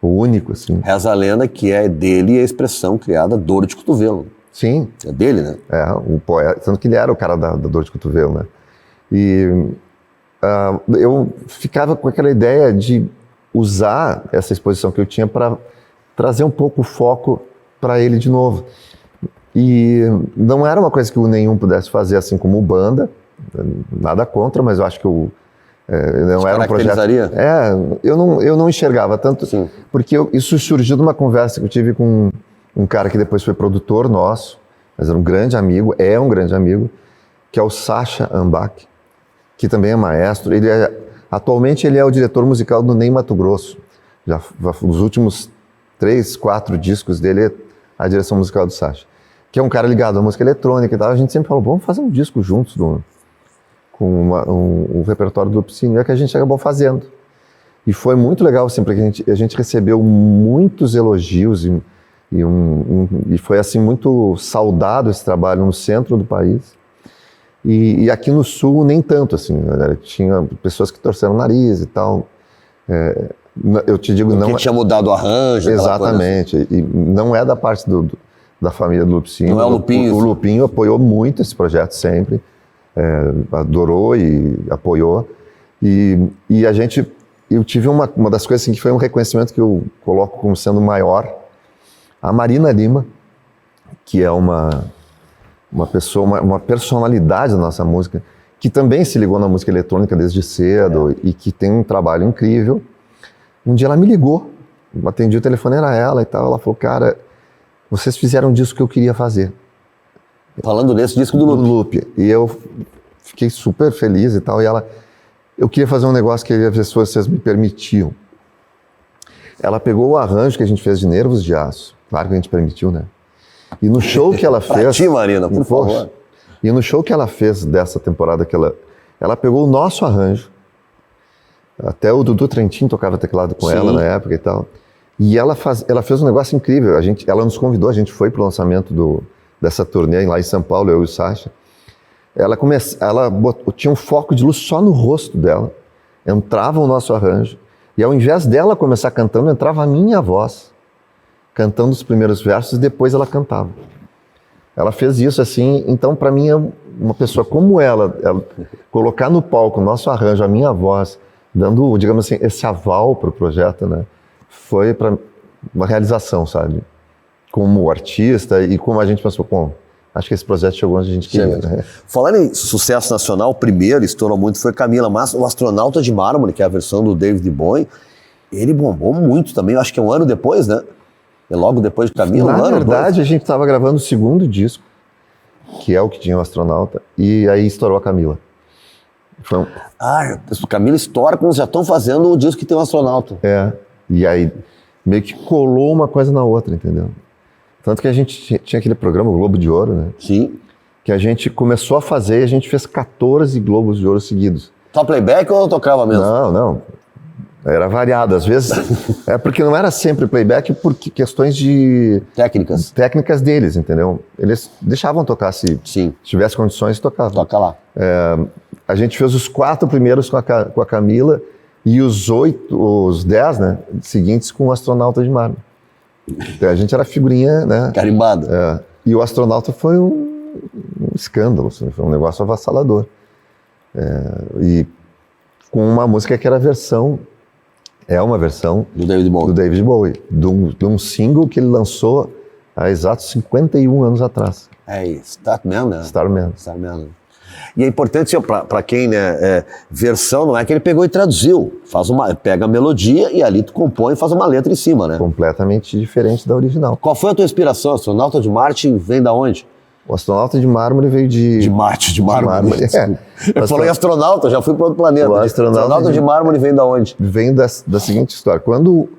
único, assim. Reza a lenda que é dele a expressão criada dor de cotovelo. Sim. É dele, né? O poeta, tanto que ele era o cara da dor de cotovelo, né? E eu ficava com aquela ideia de usar essa exposição que eu tinha para trazer um pouco o foco para ele de novo. E não era uma coisa que o Nenhum pudesse fazer assim como banda, nada contra, mas eu acho que não era um projeto. Eu não enxergava tanto, sim, porque isso surgiu de uma conversa que eu tive com um cara que depois foi produtor nosso, mas era um grande amigo, que é o Sacha Ambach, que também é maestro. Atualmente ele é o diretor musical do Ney Matogrosso. Já os últimos 3, 4 discos dele é a direção musical do Sacha, que é um cara ligado à música eletrônica e tal. A gente sempre falou, vamos fazer um disco juntos com um repertório do Lupicínio. É que a gente acabou fazendo. E foi muito legal, assim, porque a gente recebeu muitos elogios e foi assim muito saudado esse trabalho no centro do país. E aqui no sul nem tanto, assim, né? Tinha pessoas que torceram o nariz e tal. Eu te digo, não tinha mudado o arranjo. Exatamente. Assim. E não é da parte da família do Lupicínio. Não é o Lupinho. O Lupinho apoiou muito esse projeto sempre. Adorou e apoiou. E eu tive uma das coisas assim, que foi um reconhecimento que eu coloco como sendo maior. A Marina Lima, que é uma pessoa, uma personalidade da nossa música, que também se ligou na música eletrônica desde cedo e que tem um trabalho incrível. Um dia ela me ligou, atendi o telefone, era ela e tal. Ela falou, cara, vocês fizeram disso que eu queria fazer. Falando nesse disco do Loop. E eu fiquei super feliz e tal. E eu queria fazer um negócio que vocês me permitiam. Ela pegou o arranjo que a gente fez de Nervos de Aço. Claro que a gente permitiu, né? E no show que ela fez... Pra ti, Marina, por favor. E no show que ela fez dessa temporada, ela pegou o nosso arranjo. Até o Dudu Trentin tocava teclado com ela na época e tal. E ela fez um negócio incrível. Ela nos convidou, a gente foi pro lançamento dessa turnê lá em São Paulo, eu e o Sacha. Ela tinha um foco de luz só no rosto dela. Entrava o nosso arranjo. E ao invés dela começar cantando, entrava a minha voz, cantando os primeiros versos, e depois ela cantava. Ela fez isso assim, então para mim, uma pessoa como ela colocar no palco o nosso arranjo, a minha voz, dando, digamos assim, esse aval para o projeto, né? Foi para uma realização, sabe? Como artista e como a gente pensou, bom, acho que esse projeto chegou onde a gente queria. Né? Falando em sucesso nacional, o primeiro estourou muito foi Camila, mas o Astronauta de Mármore, que é a versão do David Bowie, ele bombou muito também, acho que é um ano depois, né? E logo depois de Camila, Na verdade, a gente estava gravando o segundo disco, que é o que tinha o Astronauta, e aí estourou a Camila. Camila estoura quando já estão fazendo o disco que tem o Astronauta. E aí meio que colou uma coisa na outra, entendeu? Tanto que a gente tinha aquele programa, o Globo de Ouro, né? Sim. Que a gente começou a fazer e a gente fez 14 Globos de Ouro seguidos. Só playback ou tocava mesmo? Não. Era variado. Às vezes, porque não era sempre playback, porque questões de... Técnicas deles, entendeu? Eles deixavam tocar, se tivesse condições, tocavam. Toca lá. A gente fez os 4 primeiros com a Camila e os 10, né, seguintes com o Astronauta de Mármore. A gente era figurinha, né? Carimbada. E o Astronauta foi um escândalo, assim, foi um negócio avassalador. E com uma música que era uma versão do David Bowie, de um single que ele lançou há exatos 51 anos atrás. Starman, né? Starman. E é importante, para quem, né, versão não é que ele pegou e traduziu, pega a melodia e ali tu compõe e faz uma letra em cima, né? Completamente diferente da original. Qual foi a tua inspiração? Astronauta de Marte vem da onde? O Astronauta de Mármore veio de Marte, de Mármore. Eu falei astronauta, já fui para outro planeta. O astronauta de Mármore vem da onde? Vem da seguinte história. Quando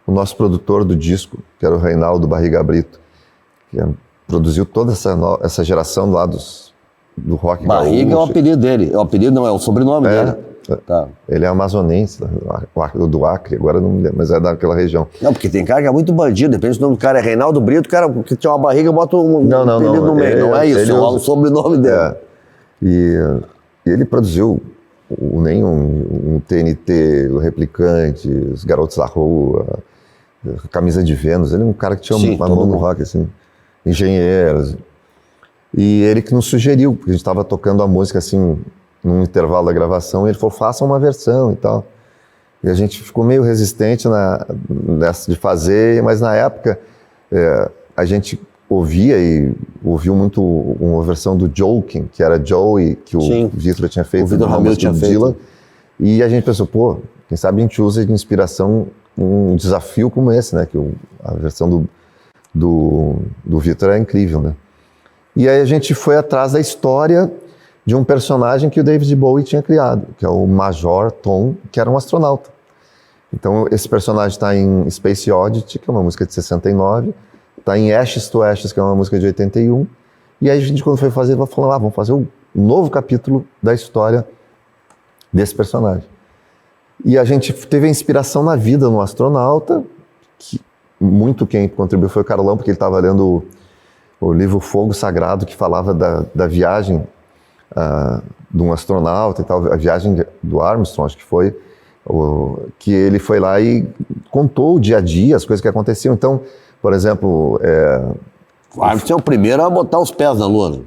o nosso produtor do disco, que era o Reinaldo Barriga Brito, que produziu toda essa geração lá do rock Barriga gaúcho. é o apelido dele. É o apelido, não, é o sobrenome dele. Tá. Ele é amazonense, do Acre, agora não me lembro, mas é daquela região. Não, porque tem cara que é muito bandido, depende do nome do cara, é Reinaldo Brito, o cara que tinha uma barriga bota um apelido no meio, não é isso, rola o sobrenome dele. É. E ele produziu um TNT, o Replicante, os Garotos da Rua, Camisa de Vênus. Ele é um cara que tinha uma mão no rock, assim, Engenheiros. E ele que nos sugeriu, porque a gente estava tocando a música assim, num intervalo da gravação, e ele falou, faça uma versão e tal. E a gente ficou meio resistente nessa de fazer, mas na época a gente ouviu muito uma versão do Joking, que era Joey, que o Vitor tinha feito, o Vitor Ramil tinha Dylan, e a gente pensou, pô, quem sabe a gente usa de inspiração um desafio como esse, né, que a versão do Vitor é incrível, né. E aí a gente foi atrás da história de um personagem que o David Bowie tinha criado, que é o Major Tom, que era um astronauta. Então esse personagem está em Space Oddity, que é uma música de 69, está em Ashes to Ashes, que é uma música de 81, e aí a gente, quando foi fazer, falou, vamos fazer um novo capítulo da história desse personagem. E a gente teve a inspiração na vida no astronauta, que muito quem contribuiu foi o Carlão, porque ele estava lendo o livro Fogo Sagrado, que falava da viagem de um astronauta e tal, a viagem do Armstrong, acho que foi, que ele foi lá e contou o dia a dia, as coisas que aconteciam. Então, por exemplo... O Armstrong é o primeiro a botar os pés na Lua.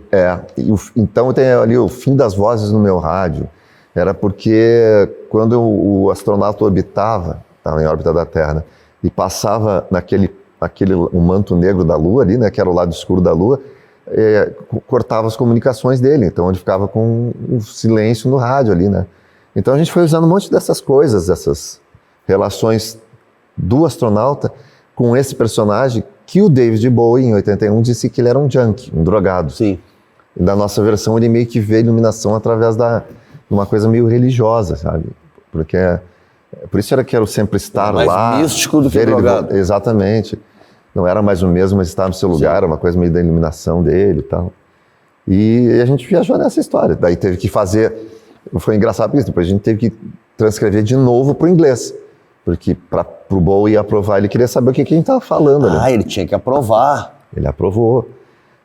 Então tem ali o fim das vozes no meu rádio. Era porque quando o astronauta orbitava, estava em órbita da Terra, né, e passava um manto negro da Lua ali, né, que era o lado escuro da Lua, cortava as comunicações dele, então ele ficava com um silêncio no rádio ali, né. Então a gente foi usando um monte dessas coisas, dessas relações do astronauta com esse personagem que o David Bowie, em 81, disse que ele era um junkie, um drogado. Sim. E da nossa versão ele meio que vê a iluminação através de uma coisa meio religiosa, sabe? Porque por isso era que era sempre estar mais lá. Mais místico do que drogado. Exatamente. Não era mais o mesmo, mas estar no seu lugar, era uma coisa meio da iluminação dele e tal. E a gente viajou nessa história. Daí teve que fazer... Foi engraçado porque depois a gente teve que transcrever de novo para o inglês. Porque para o Bowie aprovar, ele queria saber o que a gente estava falando. Ele tinha que aprovar. Ele aprovou.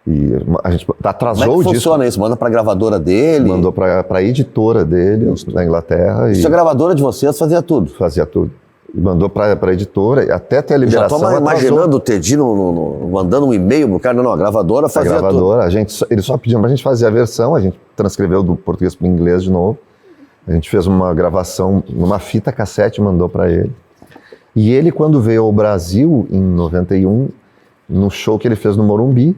E a gente atrasou o disco. Como é que funciona isso? Manda para a gravadora dele? Mandou para a editora dele, na Inglaterra. Isso, a gravadora de vocês fazia tudo? Fazia tudo. E mandou para a editora, e até ter a liberação. Já estou imaginando o Teddy mandando um e-mail pro cara. Não, a gravadora fazia tudo. A gravadora, eles só pediam para a gente fazer a versão, a gente transcreveu do português para o inglês de novo. A gente fez uma gravação numa fita cassete e mandou para ele. E ele, quando veio ao Brasil, em 91, no show que ele fez no Morumbi,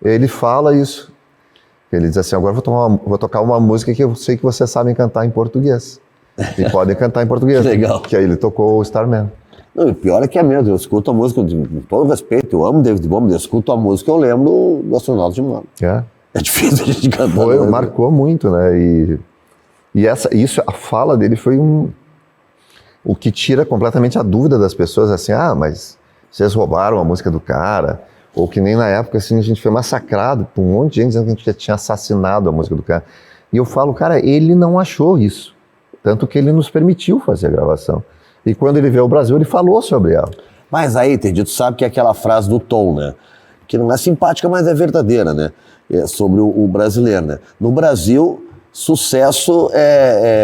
ele fala isso. Ele diz assim, agora vou tocar uma música que eu sei que vocês sabem cantar em português. E podem cantar em português. Legal. Que aí ele tocou o Starman. Não, e o pior é que é mesmo, eu escuto a música, com todo respeito, eu amo David Bowie, eu escuto a música, eu lembro do Astronauta de Mano. É difícil a gente cantar. Marcou muito, né? E a fala dele foi o que tira completamente a dúvida das pessoas, assim, mas vocês roubaram a música do cara, ou que nem na época, assim, a gente foi massacrado por um monte de gente dizendo que a gente já tinha assassinado a música do cara. E eu falo, cara, ele não achou isso, tanto que ele nos permitiu fazer a gravação. E quando ele veio ao Brasil, ele falou sobre ela. Mas aí, Teddy, tu sabe que é aquela frase do Tom, né? Que não é simpática, mas é verdadeira, né? É sobre o brasileiro, né? No Brasil... Sucesso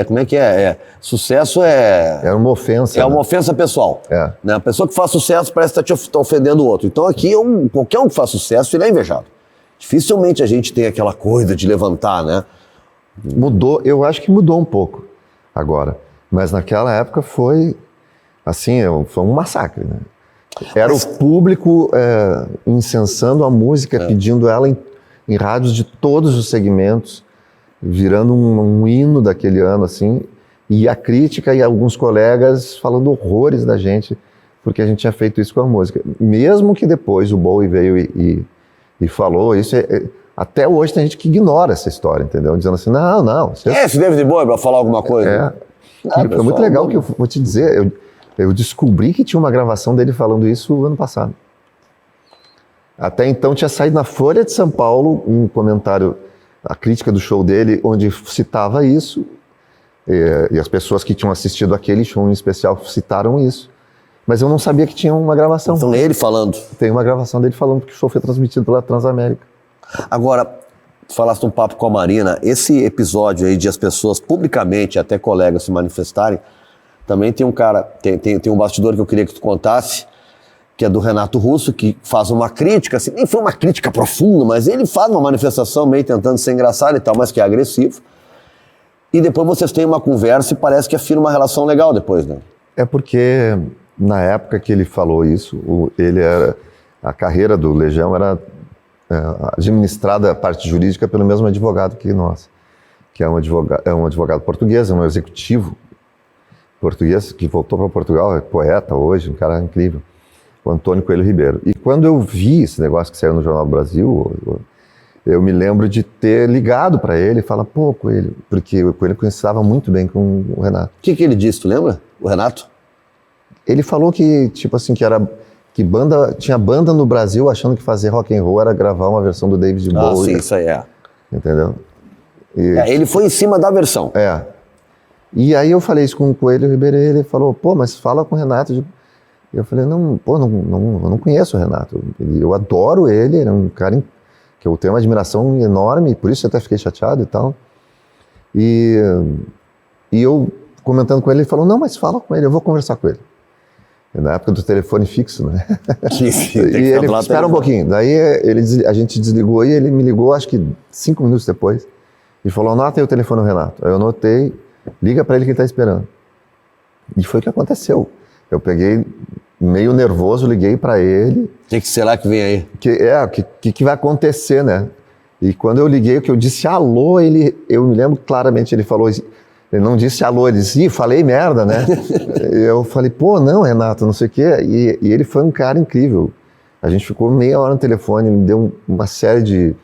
como é que é? Sucesso é uma ofensa. É uma ofensa pessoal. Né? A pessoa que faz sucesso parece estar te ofendendo o outro. Então aqui, qualquer um que faz sucesso, ele é invejado. Dificilmente a gente tem aquela coisa de levantar, né? Mudou, eu acho que mudou um pouco agora. Mas naquela época foi, assim, foi um massacre, né? Era o público incensando a música, pedindo ela em rádios de todos os segmentos, virando um hino daquele ano, assim, e a crítica e alguns colegas falando horrores da gente, porque a gente tinha feito isso com a música. Mesmo que depois o Bowie veio e falou isso, até hoje tem gente que ignora essa história, entendeu? Dizendo assim, não. Esse David Bowie para falar alguma coisa. Foi muito legal que eu vou te dizer, eu descobri que tinha uma gravação dele falando isso ano passado. Até então tinha saído na Folha de São Paulo um comentário, a crítica do show dele, onde citava isso, E as pessoas que tinham assistido aquele show em especial citaram isso. Mas eu não sabia que tinha uma gravação. Então, ele falando. Tem uma gravação dele falando que o show foi transmitido pela Transamérica. Agora, falaste um papo com a Marina, esse episódio aí de as pessoas publicamente, até colegas, se manifestarem, também tem um cara, tem um bastidor que eu queria que tu contasse, que é do Renato Russo, que faz uma crítica, assim, nem foi uma crítica profunda, mas ele faz uma manifestação meio tentando ser engraçado e tal, mas que é agressivo. E depois vocês têm uma conversa e parece que afirma uma relação legal depois, né? É porque na época que ele falou isso, a carreira do Legião era administrada, a parte jurídica, pelo mesmo advogado que nós, que é um advogado português, um executivo português que voltou para Portugal, é poeta hoje, um cara incrível, o Antônio Coelho Ribeiro. E quando eu vi esse negócio que saiu no Jornal do Brasil, eu me lembro de ter ligado para ele e falar, pô, Coelho, porque o Coelho conversava muito bem com o Renato. O que ele disse, tu lembra? O Renato? Ele falou que, tipo assim, tinha banda no Brasil achando que fazer rock and roll era gravar uma versão do David Bowie. Ah, sim, isso aí é. Entendeu? Ele foi em cima da versão. E aí eu falei isso com o Coelho Ribeiro, ele falou, pô, mas fala com o Renato. Eu falei, não, pô, eu não conheço o Renato. Eu adoro ele é um cara que eu tenho uma admiração enorme, por isso eu até fiquei chateado e tal. E eu, comentando com ele, ele falou, não, mas fala com ele, eu vou conversar com ele. Na época do telefone fixo, né? Sim, e ele, espera um pouquinho. Daí a gente desligou e ele me ligou, acho que 5 minutos depois, e falou, anota aí o telefone do Renato. Aí eu anotei, liga para ele que ele está esperando. E foi o que aconteceu. Eu peguei, meio nervoso, liguei para ele. O que será que vem aí? O que vai acontecer, né? E quando eu liguei, que eu disse alô, eu me lembro claramente, ele falou, ele não disse alô, ele disse, falei merda, né? Eu falei, pô, não, Renato, não sei o quê. E ele foi um cara incrível. A gente ficou meia hora no telefone, ele me deu uma série de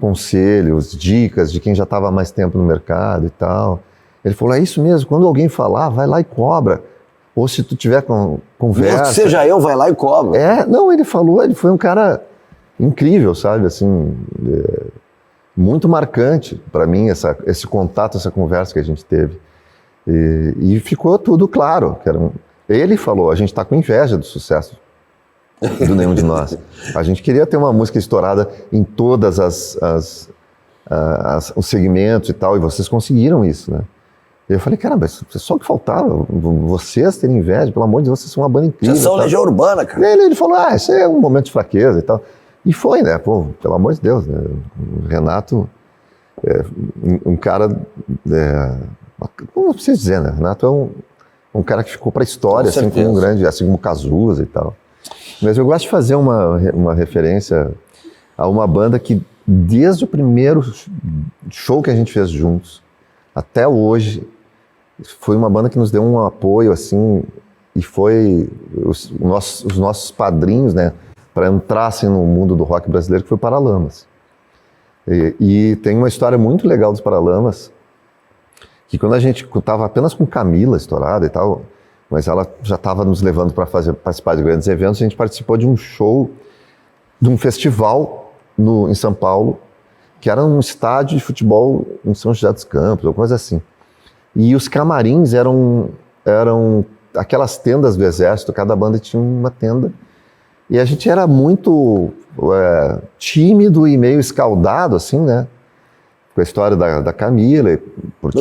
conselhos, dicas de quem já estava há mais tempo no mercado e tal. Ele falou, é isso mesmo, quando alguém falar, vai lá e cobra. Ou se tu tiver conversa... Mesmo que seja eu, vai lá e cobra. Não, ele falou, ele foi um cara incrível, sabe, assim... muito marcante para mim esse contato, essa conversa que a gente teve. E ficou tudo claro. Ele falou, a gente está com inveja do sucesso do Nenhum de Nós. A gente queria ter uma música estourada em todas os segmentos e tal, e vocês conseguiram isso, né? E eu falei, cara, mas só o que faltava, vocês terem inveja, pelo amor de Deus, vocês são uma banda incrível. Vocês são Legião Urbana, cara. Ele falou, isso é um momento de fraqueza e tal. E foi, né? Pô, pelo amor de Deus, né? O Renato é um cara... não preciso dizer, né? O Renato é um cara que ficou para a história, assim, como um grande, assim como o Cazuza e tal. Mas eu gosto de fazer uma referência a uma banda que, desde o primeiro show que a gente fez juntos, até hoje, foi uma banda que nos deu um apoio, assim, e foi os nossos padrinhos, né? Para entrar assim, no mundo do rock brasileiro, que foi o Paralamas. E tem uma história muito legal dos Paralamas, que quando a gente estava apenas com Camila estourada e tal, mas ela já estava nos levando para participar de grandes eventos, a gente participou de um show, de um festival em São Paulo, que era um estádio de futebol em São José dos Campos, ou coisa assim. E os camarins eram aquelas tendas do Exército, cada banda tinha uma tenda. E a gente era muito tímido e meio escaldado, assim, né? Com a história da Camila. Porque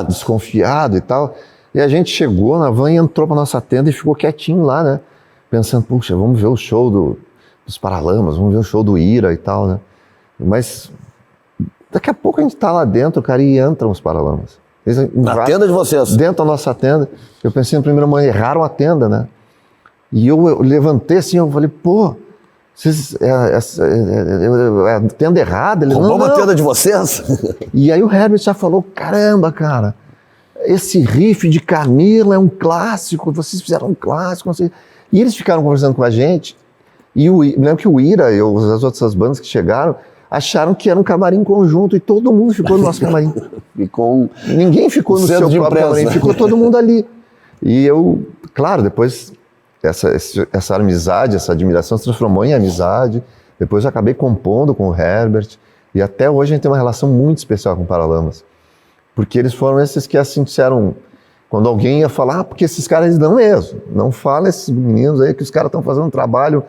desconfiado e tal. E a gente chegou na van e entrou pra nossa tenda e ficou quietinho lá, né? Pensando, puxa, vamos ver o show dos Paralamas, vamos ver o show do Ira e tal, né? Mas daqui a pouco a gente tá lá dentro, cara, e entram os Paralamas. Na tenda de vocês? Dentro da nossa tenda. Eu pensei no primeiro momento, erraram a tenda, né? E eu levantei assim, eu falei, pô, vocês, é a tenda errada. Ele, roubou uma tenda de vocês? E aí o Herbert já falou, caramba, cara, esse riff de Camila é um clássico, vocês fizeram um clássico, não sei. E eles ficaram conversando com a gente, e me lembro que o Ira e as outras bandas que chegaram, acharam que era um camarim conjunto, e todo mundo ficou no nosso camarim. Ninguém ficou no seu próprio camarim, ficou todo mundo ali. E eu, claro, depois... Essa amizade, essa admiração se transformou em amizade. Depois eu acabei compondo com o Herbert. E até hoje a gente tem uma relação muito especial com o Paralamas. Porque eles foram esses que assim disseram, quando alguém ia falar, porque esses caras eles dão mesmo, não fala esses meninos aí que os caras estão fazendo um trabalho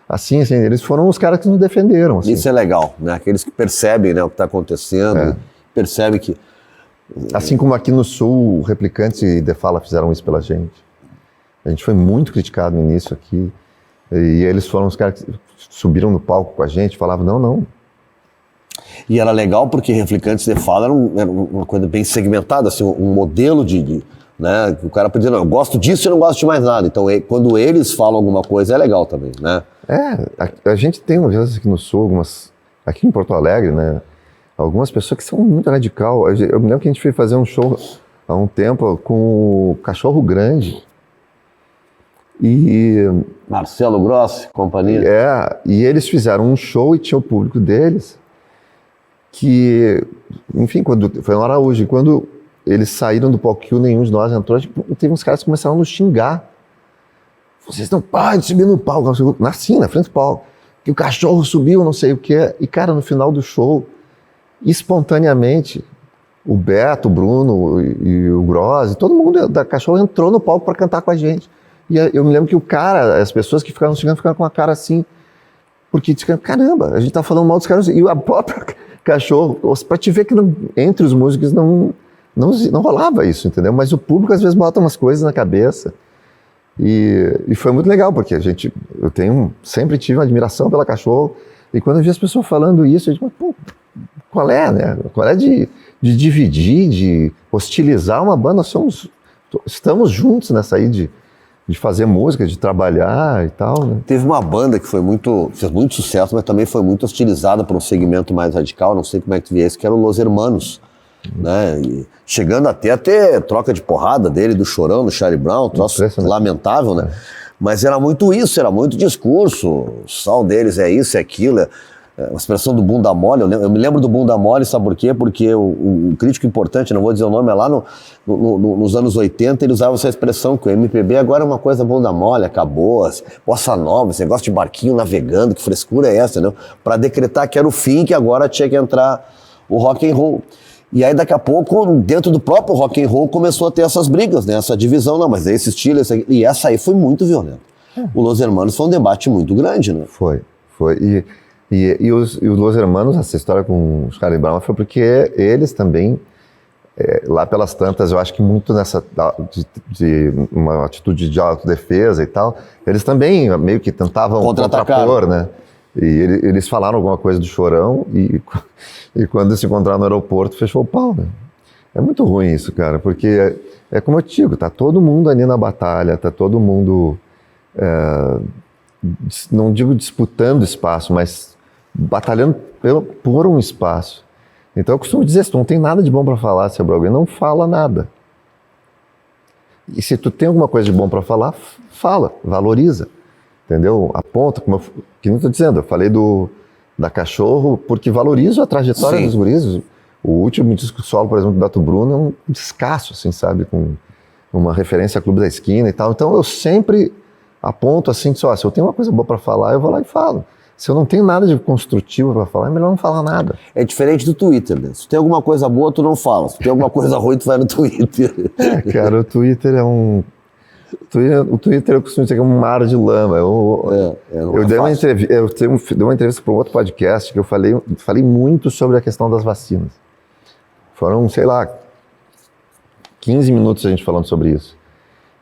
assim, eles foram os caras que nos defenderam. Assim. Isso é legal, né? Aqueles que percebem, né, o que está acontecendo, percebem que... Assim como aqui no Sul, o Replicantes e The Fala fizeram isso pela gente. A gente foi muito criticado no início aqui, e eles foram os caras que subiram no palco com a gente, falavam, não. E era legal porque Replicantes de Fala era uma coisa bem segmentada, assim, um modelo né, o cara podia dizer, não, eu gosto disso e não gosto de mais nada. Então, quando eles falam alguma coisa, é legal também, né? A gente tem, às vezes, aqui no Sul, aqui em Porto Alegre, né, algumas pessoas que são muito radical. Eu me lembro que a gente foi fazer um show há um tempo com o Cachorro Grande. E Marcelo Grossi, companhia. E eles fizeram um show e tinha o público deles que, enfim, foi no Araújo, e quando eles saíram do palco que nenhum de nós entrou, teve uns caras que começaram a nos xingar. Vocês não podem subir no palco, assim, na frente do palco, que o cachorro subiu, não sei o quê. E, cara, no final do show, espontaneamente, o Beto, o Bruno e o Grossi, todo mundo da Cachorro entrou no palco para cantar com a gente. E eu me lembro que as pessoas que ficaram xingando ficaram com a cara assim, porque disseram, caramba, a gente tá falando mal dos caras, e a própria Cachorro, para te ver que entre os músicos não rolava isso, entendeu? Mas o público às vezes bota umas coisas na cabeça, e foi muito legal, porque eu sempre tive uma admiração pela Cachorro, e quando eu vi as pessoas falando isso, eu digo, pô, qual é, né? Qual é de dividir, de hostilizar uma banda? Estamos juntos nessa aí de fazer música, de trabalhar e tal, né? Teve uma banda que fez muito sucesso, mas também foi muito hostilizada por um segmento mais radical, não sei como é que tu via isso, que era o Los Hermanos, né? E chegando até a ter troca de porrada dele, do Chorão, do Charlie Brown, troço lamentável, né? Mas era muito isso, era muito discurso, o sal deles é isso, é aquilo, uma expressão do bunda mole, eu me lembro do bunda mole, sabe por quê? Porque o crítico importante, não vou dizer o nome, é lá nos anos 80, ele usava essa expressão, que o MPB agora é uma coisa bunda mole, acabou, bossa nova, esse negócio de barquinho navegando, que frescura é essa, né? Para decretar que era o fim, que agora tinha que entrar o rock and roll. E aí daqui a pouco, dentro do próprio rock and roll, começou a ter essas brigas, né? Essa divisão, não, mas esse estilo, e essa aí foi muito violenta. O Los Hermanos foi um debate muito grande, né? Foi. E os Los Hermanos, essa história com os Charlie Brown, foi porque eles também, lá pelas tantas, eu acho que muito nessa de uma atitude de autodefesa e tal, eles também meio que tentavam contrapor, né? E eles falaram alguma coisa do Chorão e quando se encontraram no aeroporto, fechou o pau, né? É muito ruim isso, cara, porque é como eu digo, tá todo mundo ali na batalha, tá todo mundo, não digo disputando espaço, mas batalhando por um espaço. Então eu costumo dizer, se tu não tem nada de bom para falar sobre alguém, não fala nada. E se tu tem alguma coisa de bom para falar, fala, valoriza, entendeu? Aponta, que não estou dizendo, eu falei da Cachorro porque valorizo a trajetória dos guris. O último disco solo, por exemplo, do Beto Bruno é um descasso, assim, sabe, com uma referência a Clube da Esquina e tal. Então eu sempre aponto assim, se eu tenho uma coisa boa para falar, eu vou lá e falo. Se eu não tenho nada de construtivo para falar, é melhor não falar nada. É diferente do Twitter, né? Se tem alguma coisa boa, tu não fala. Se tem alguma coisa ruim, tu vai no Twitter. Cara, o Twitter é um... O Twitter eu costumo dizer que é um mar de lama. Eu dei uma entrevista para um outro podcast que eu falei muito sobre a questão das vacinas. Foram, sei lá, 15 minutos a gente falando sobre isso.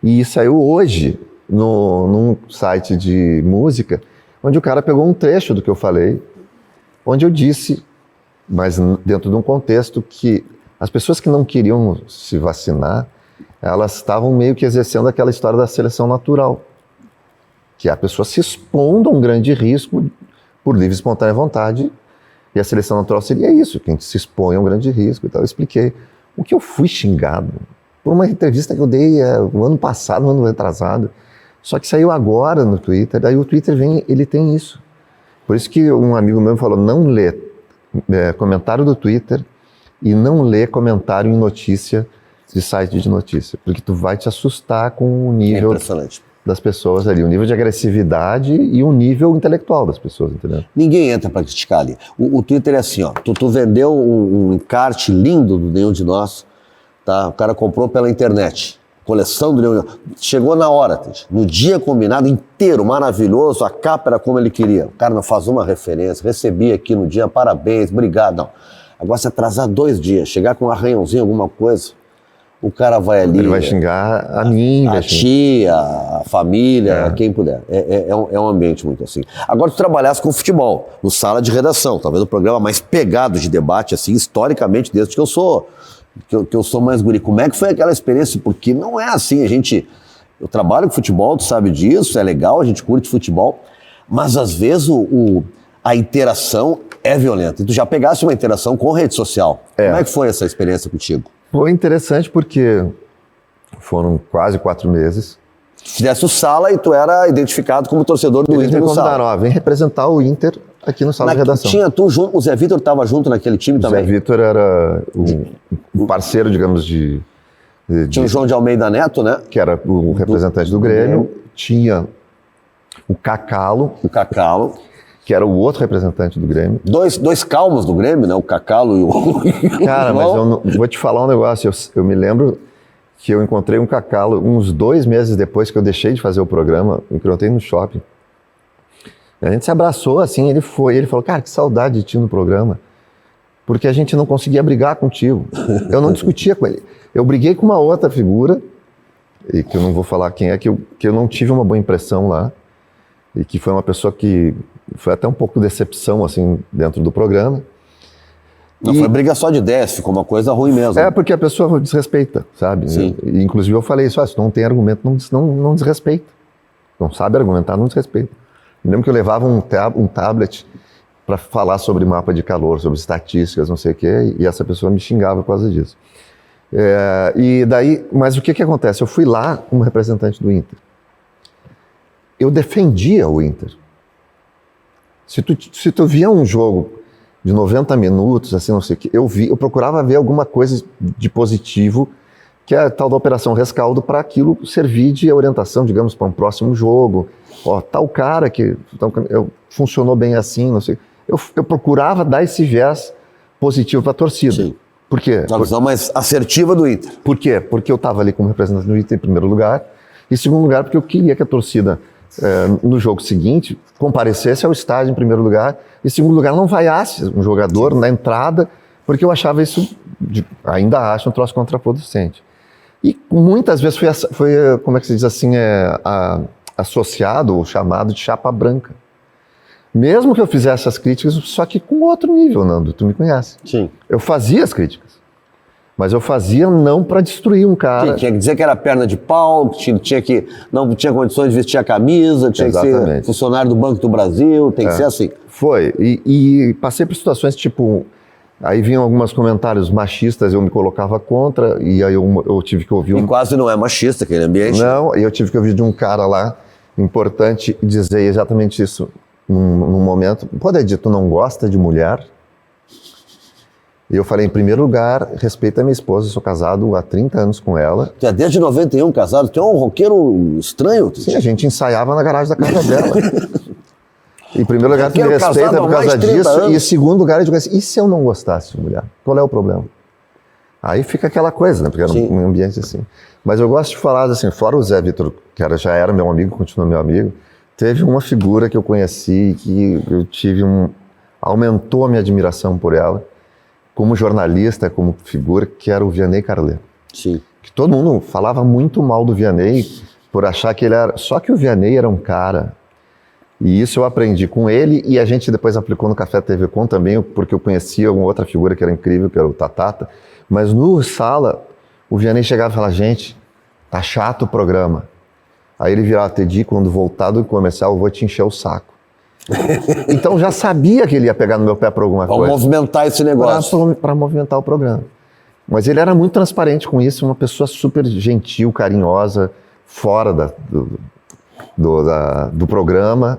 E saiu hoje num site de música, onde o cara pegou um trecho do que eu falei, onde eu disse, mas dentro de um contexto que as pessoas que não queriam se vacinar, elas estavam meio que exercendo aquela história da seleção natural, que a pessoa se expondo a um grande risco por livre e espontânea vontade, e a seleção natural seria isso, que a gente se expõe a um grande risco e tal. Eu expliquei o que eu fui xingado por uma entrevista que eu dei no ano passado, no ano retrasado, só que saiu agora no Twitter, daí o Twitter ele tem isso. Por isso que um amigo meu falou, não lê comentário do Twitter e não lê comentário em notícia de site de notícia, porque tu vai te assustar com o nível das pessoas ali, o nível de agressividade e o nível intelectual das pessoas, entendeu? Ninguém entra para criticar ali. O Twitter é assim, ó, tu vendeu um encarte lindo do Nenhum de Nós, tá? O cara comprou pela internet. Coleção do Leonel. Chegou na hora, no dia combinado, inteiro, maravilhoso, a capa era como ele queria. O cara não faz uma referência, recebi aqui no dia, parabéns, obrigado. Não. Agora, se atrasar 2 dias, chegar com um arranhãozinho, alguma coisa, o cara vai ali... Ele vai xingar a mim, a tia, a família, quem puder. É um ambiente muito assim. Agora, tu trabalhasse com futebol, no sala de redação, talvez o programa mais pegado de debate, assim, historicamente, desde que eu sou mais guri. Como é que foi aquela experiência? Porque não é assim, eu trabalho com futebol, tu sabe disso, é legal, a gente curte futebol, mas às vezes a interação é violenta. E tu já pegasse uma interação com rede social. Como é que foi essa experiência contigo? Foi interessante porque foram quase 4 meses. Fizesse o sala e tu era identificado como torcedor do Inter no sala. Eles me convidaram, vem representar o Inter aqui no sala de redação. Tinha tu junto, o Zé Vitor estava junto naquele time também? O Zé Vitor era o parceiro, digamos, Tinha o João de Almeida Neto, né? Que era o representante do Grêmio. Tinha o Cacalo. Que era o outro representante do Grêmio. Dois calmos do Grêmio, né? O Cacalo e o... Cara, mas eu vou te falar um negócio. Eu me lembro que eu encontrei um Cacalo uns 2 meses depois que eu deixei de fazer o programa. Eu encontrei no shopping. A gente se abraçou assim, ele falou, cara, que saudade de ti no programa. Porque a gente não conseguia brigar contigo. Eu não discutia com ele. Eu briguei com uma outra figura, e que eu não vou falar quem é, que eu não tive uma boa impressão lá. E que foi uma pessoa que foi até um pouco decepção, assim, dentro do programa. Não foi briga só de ideias, ficou uma coisa ruim mesmo. É, porque a pessoa desrespeita, sabe? Sim. E, inclusive eu falei isso, se não tem argumento, não desrespeita. Não sabe argumentar, não desrespeita. Me lembro que eu levava um tablet para falar sobre mapa de calor, sobre estatísticas, não sei o quê, e essa pessoa me xingava por causa disso. E daí, mas o que acontece? Eu fui lá como representante do Inter. Eu defendia o Inter. Se tu via um jogo de 90 minutos, assim, não sei o que, eu procurava ver alguma coisa de positivo, que é a tal da Operação Rescaldo, para aquilo servir de orientação, digamos, para um próximo jogo. Ó, tal cara que funcionou bem assim, não sei. Eu procurava dar esse viés positivo para a torcida. Sim. Por quê? Uma visão mais assertiva do Inter. Por quê? Porque eu estava ali como representante do Inter em primeiro lugar, e em segundo lugar porque eu queria que a torcida no jogo seguinte comparecesse ao estádio em primeiro lugar, e em segundo lugar não vaiasse um jogador na entrada, porque eu achava isso, ainda acho, um troço contraproducente. E muitas vezes foi como é que se diz assim, associado ou chamado de chapa branca. Mesmo que eu fizesse as críticas, só que com outro nível, Nando, tu me conhece. Sim. Eu fazia as críticas, mas eu fazia não para destruir um cara. Tinha que dizer que era perna de pau, não tinha condições de vestir a camisa, tinha Exatamente. que ser funcionário do Banco do Brasil, tem que ser assim. Foi, e passei por situações tipo, aí vinham alguns comentários machistas, eu me colocava contra, e aí eu tive que ouvir E quase não é machista aquele ambiente. Não, e eu tive que ouvir de um cara lá, importante, dizer exatamente isso num momento. Pode dizer, tu não gosta de mulher? E eu falei, em primeiro lugar, respeita a minha esposa, eu sou casado há 30 anos com ela. Tu é desde 91 casado, tu é um roqueiro estranho? Sim, a gente ensaiava na garagem da casa dela. Em primeiro lugar, tu me respeita por causa disso, e em segundo lugar, eu digo assim, e se eu não gostasse de mulher? Qual é o problema? Aí fica aquela coisa, né, porque era um ambiente assim. Mas eu gosto de falar assim, fora o Zé Vitor, que já era meu amigo, continua meu amigo, teve uma figura que eu conheci, que eu tive aumentou a minha admiração por ela, como jornalista, como figura, que era o Vianney Carlet. Sim. Que todo mundo falava muito mal do Vianney, por achar que ele era... Só que o Vianney era um cara, e isso eu aprendi com ele, e a gente depois aplicou no Café TV Com também, porque eu conhecia uma outra figura que era incrível, que era o Tatata, mas no sala, o Vianney chegava e falava, gente, tá chato o programa. Aí ele virava, Tedi, quando voltar do comercial, eu vou te encher o saco. Então já sabia que ele ia pegar no meu pé por alguma coisa. Para movimentar esse negócio. Para movimentar o programa. Mas ele era muito transparente com isso, uma pessoa super gentil, carinhosa, fora do programa.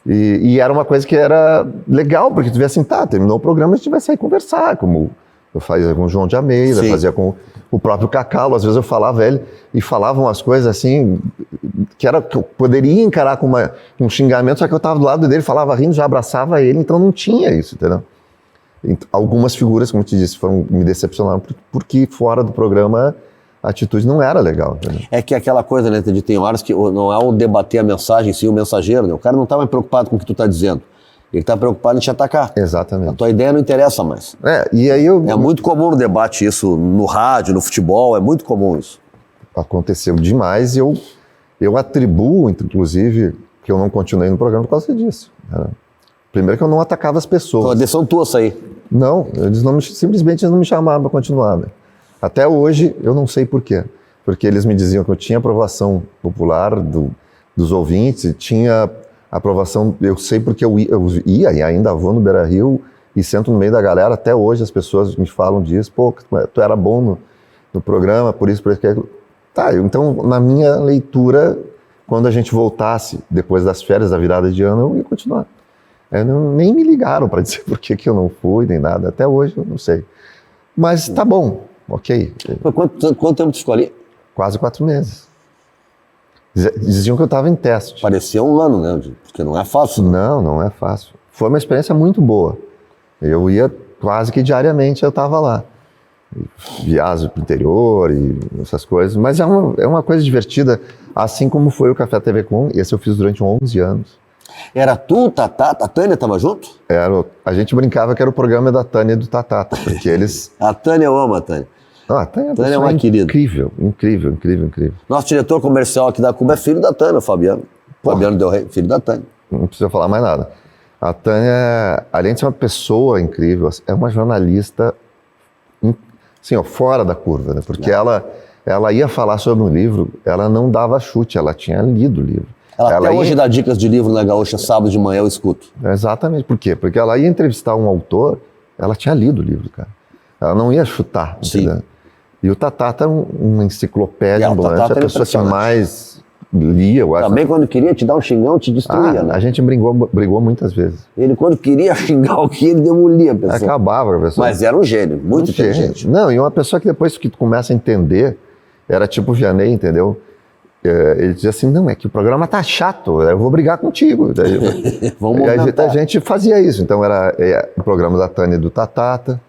E era uma coisa que era legal, porque tu via assim, tá, terminou o programa, a gente vai sair conversar, como eu fazia com o João de Almeida, fazia com o próprio Cacalo, às vezes eu falava ele, e falavam as coisas assim, que eu poderia encarar com um xingamento, só que eu estava do lado dele, falava rindo, já abraçava ele, então não tinha isso, entendeu? Algumas figuras, como eu te disse, me decepcionaram porque fora do programa a atitude não era legal. Entendeu? É que aquela coisa, né, de tem horas que não é o debater a mensagem, sim o mensageiro, né? O cara não tá mais preocupado com o que tu tá dizendo. Ele tá preocupado em te atacar. Exatamente. A tua ideia não interessa mais. E aí É muito comum no debate isso, no rádio, no futebol, é muito comum isso. Aconteceu demais e eu atribuo, inclusive, que eu não continuei no programa por causa disso. Né? Primeiro que eu não atacava as pessoas. Então, a decisão tua sair. Não, simplesmente eles não me chamavam para continuar. Né? Até hoje, eu não sei por quê. Porque eles me diziam que eu tinha aprovação popular dos ouvintes, tinha aprovação, eu sei porque eu ia e ainda vou no Beira-Rio e sento no meio da galera. Até hoje as pessoas me falam disso. Pô, tu era bom no programa, por isso, por aquilo. Tá, então, na minha leitura, quando a gente voltasse, depois das férias da virada de ano, eu ia continuar. Nem me ligaram para dizer por que eu não fui, nem nada. Até hoje, eu não sei. Mas tá bom, ok. Quanto tempo tu ficou ali? Quase 4 meses. Diziam que eu estava em teste. Parecia um ano, né? Porque não é fácil. Não é fácil. Foi uma experiência muito boa. Eu ia quase que diariamente, eu estava lá. Viagem para o interior e essas coisas. Mas é uma coisa divertida, assim como foi o Café TV Com. Esse eu fiz durante 11 anos. Era tu, Tatá, a Tânia estava junto? A gente brincava que era o programa da Tânia e do Tatá, porque eles... A Tânia, eu amo a Tânia. A Tânia é uma querida. Incrível. Nosso diretor comercial aqui da Cuba é filho da Tânia, o Fabiano. Fabiano Del Rey, filho da Tânia. Não precisa falar mais nada. A Tânia, além de ser uma pessoa incrível, é uma jornalista, assim, fora da curva, né? Porque ela ia falar sobre um livro, ela não dava chute, ela tinha lido o livro. Ela até hoje dá dicas de livro na Gaúcha, sábado de manhã eu escuto. Exatamente. Por quê? Porque ela ia entrevistar um autor, ela tinha lido o livro, cara. Ela não ia chutar, entendeu? E o Tatá tá uma enciclopédia ambulante, a pessoa que mais lia, eu acho. Também quando queria te dar um xingão, te destruía, né? A gente brigou muitas vezes. Ele, quando queria xingar alguém, ele demolia a pessoa. Acabava com a pessoa. Mas era um gênio, muito inteligente. Não, e uma pessoa que depois que tu começa a entender, era tipo o Vianney, entendeu? Ele dizia assim, não, é que o programa tá chato, eu vou brigar contigo. Vamos a gente fazia isso. Então era o programa da Tânia e do Tatata,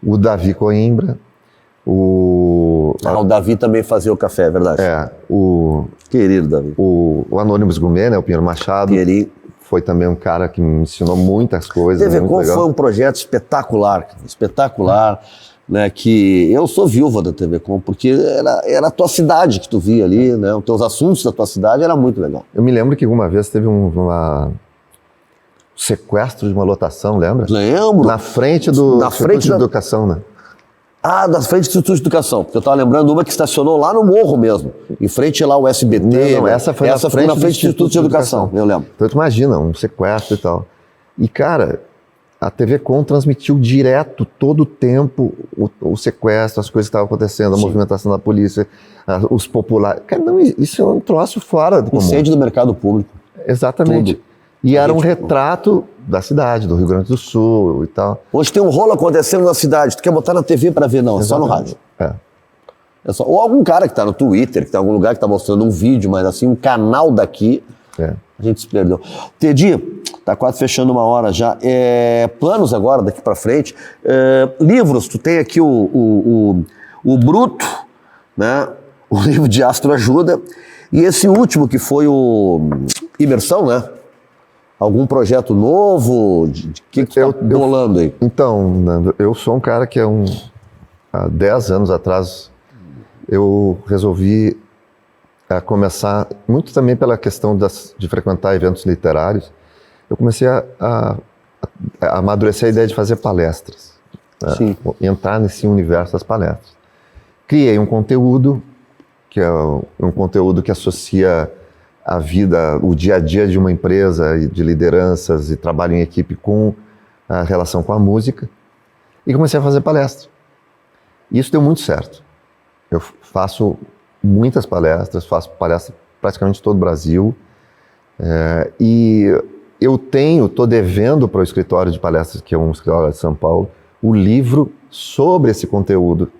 o Davi Coimbra, o Davi também fazia o café, é verdade. Querido Davi. O Anônimos Gourmet, né, o Pinheiro Machado. Querido. Foi também um cara que me ensinou muitas coisas. TV Com foi um projeto espetacular, né, que eu sou viúva da TV Com, porque era a tua cidade que tu via ali, né, os teus assuntos da tua cidade, era muito legal. Eu me lembro que uma vez teve um sequestro de uma lotação, lembra? Lembro. Na frente do Instituto de Educação, né? Da frente do Instituto de Educação, porque eu estava lembrando uma que estacionou lá no morro mesmo, em frente lá o SBT. Não, essa foi na frente do Instituto de Educação, eu lembro. Então tu imagina, um sequestro e tal. E cara, a TV Com transmitiu direto, todo o tempo, o sequestro, as coisas que estavam acontecendo, a movimentação da polícia, os populares. Cara, não, isso é um troço fora do comum. Incêndio do mercado público. Exatamente. Tudo. E era um retrato da cidade, do Rio Grande do Sul e tal. Hoje tem um rolo acontecendo na cidade, tu quer botar na TV para ver? Não, é só no rádio. Ou algum cara que está no Twitter, que está em algum lugar que está mostrando um vídeo, mas assim, um canal daqui, a gente se perdeu. Tedi, tá quase fechando 1 hora já. Planos agora, daqui para frente. Livros, tu tem aqui o Bruto, né? O livro de Astroajuda, e esse último que foi o Imersão, né? Algum projeto novo? Que tu tá bolando aí? Então, Nando, eu sou um cara que há 10 anos atrás, eu resolvi começar, muito também pela questão de frequentar eventos literários, eu comecei a amadurecer a ideia de fazer palestras. Né? Entrar nesse universo das palestras. Criei um conteúdo, que é um conteúdo que associa a vida, o dia a dia de uma empresa, de lideranças e trabalho em equipe com a relação com a música, e comecei a fazer palestra. E isso deu muito certo. Eu faço muitas palestras, faço palestras praticamente em todo o Brasil, e eu estou devendo para o escritório de palestras, que é um escritório de São Paulo, o livro sobre esse conteúdo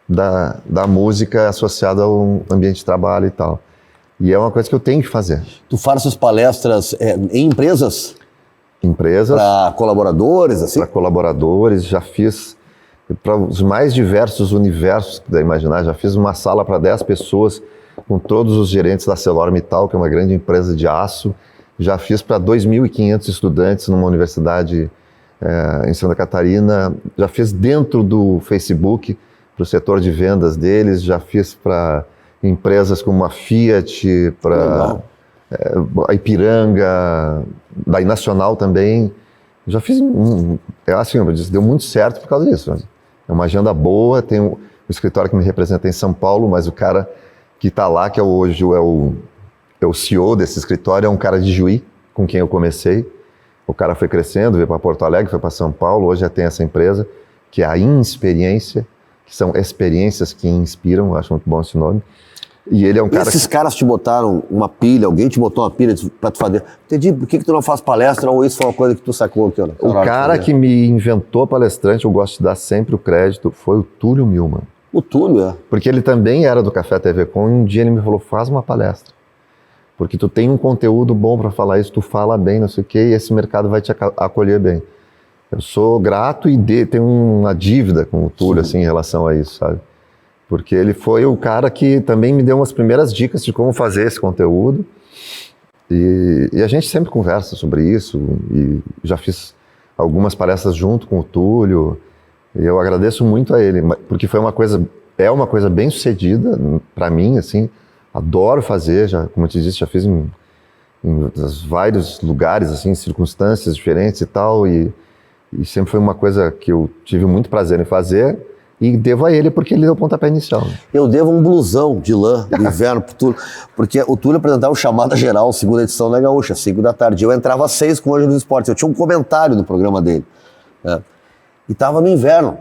da música associada ao ambiente de trabalho e tal. E é uma coisa que eu tenho que fazer. Tu faz essas palestras em empresas? empresas. Para colaboradores, assim? Para colaboradores, já fiz para os mais diversos universos que puder imaginar. Já fiz uma sala para 10 pessoas com todos os gerentes da ArcelorMittal, que é uma grande empresa de aço. Já fiz para 2.500 estudantes numa universidade em Santa Catarina. Já fiz dentro do Facebook, para o setor de vendas deles. Já fiz para empresas como a Fiat, para a Ipiranga, da Nacional também. Já fiz, assim, deu muito certo por causa disso. É uma agenda boa, tem um escritório que me representa em São Paulo, mas o cara que está lá, que hoje é o CEO desse escritório, é um cara de Juí, com quem eu comecei. O cara foi crescendo, veio para Porto Alegre, foi para São Paulo, hoje já tem essa empresa, que é a Inexperiência, que são experiências que inspiram, eu acho muito bom esse nome. E ele é um cara. Esses caras te botaram uma pilha, alguém te botou uma pilha para tu fazer. Entendi, por que tu não faz palestra ou isso foi uma coisa que tu sacou aqui? O cara que me inventou palestrante, eu gosto de dar sempre o crédito, foi o Túlio Milman. O Túlio, é? Porque ele também era do Café TV Com, e um dia ele me falou, faz uma palestra. Porque tu tem um conteúdo bom para falar isso, tu fala bem, não sei o quê, e esse mercado vai te acolher bem. Eu sou grato e tenho uma dívida com o Túlio, assim, em relação a isso, sabe? Porque ele foi o cara que também me deu umas primeiras dicas de como fazer esse conteúdo. E a gente sempre conversa sobre isso. E já fiz algumas palestras junto com o Túlio. E eu agradeço muito a ele, porque é uma coisa bem sucedida para mim, assim. Adoro fazer, já, como eu te disse, já fiz em vários lugares, assim, circunstâncias diferentes e tal. E sempre foi uma coisa que eu tive muito prazer em fazer. E devo a ele porque ele deu o pontapé inicial. Eu devo um blusão de lã do inverno pro Túlio, porque o Túlio apresentava o Chamada Geral, segunda edição da Gaúcha, 5 da tarde. Eu entrava às 6 com o Anjo dos Esportes. Eu tinha um comentário do programa dele. Né? E tava no inverno.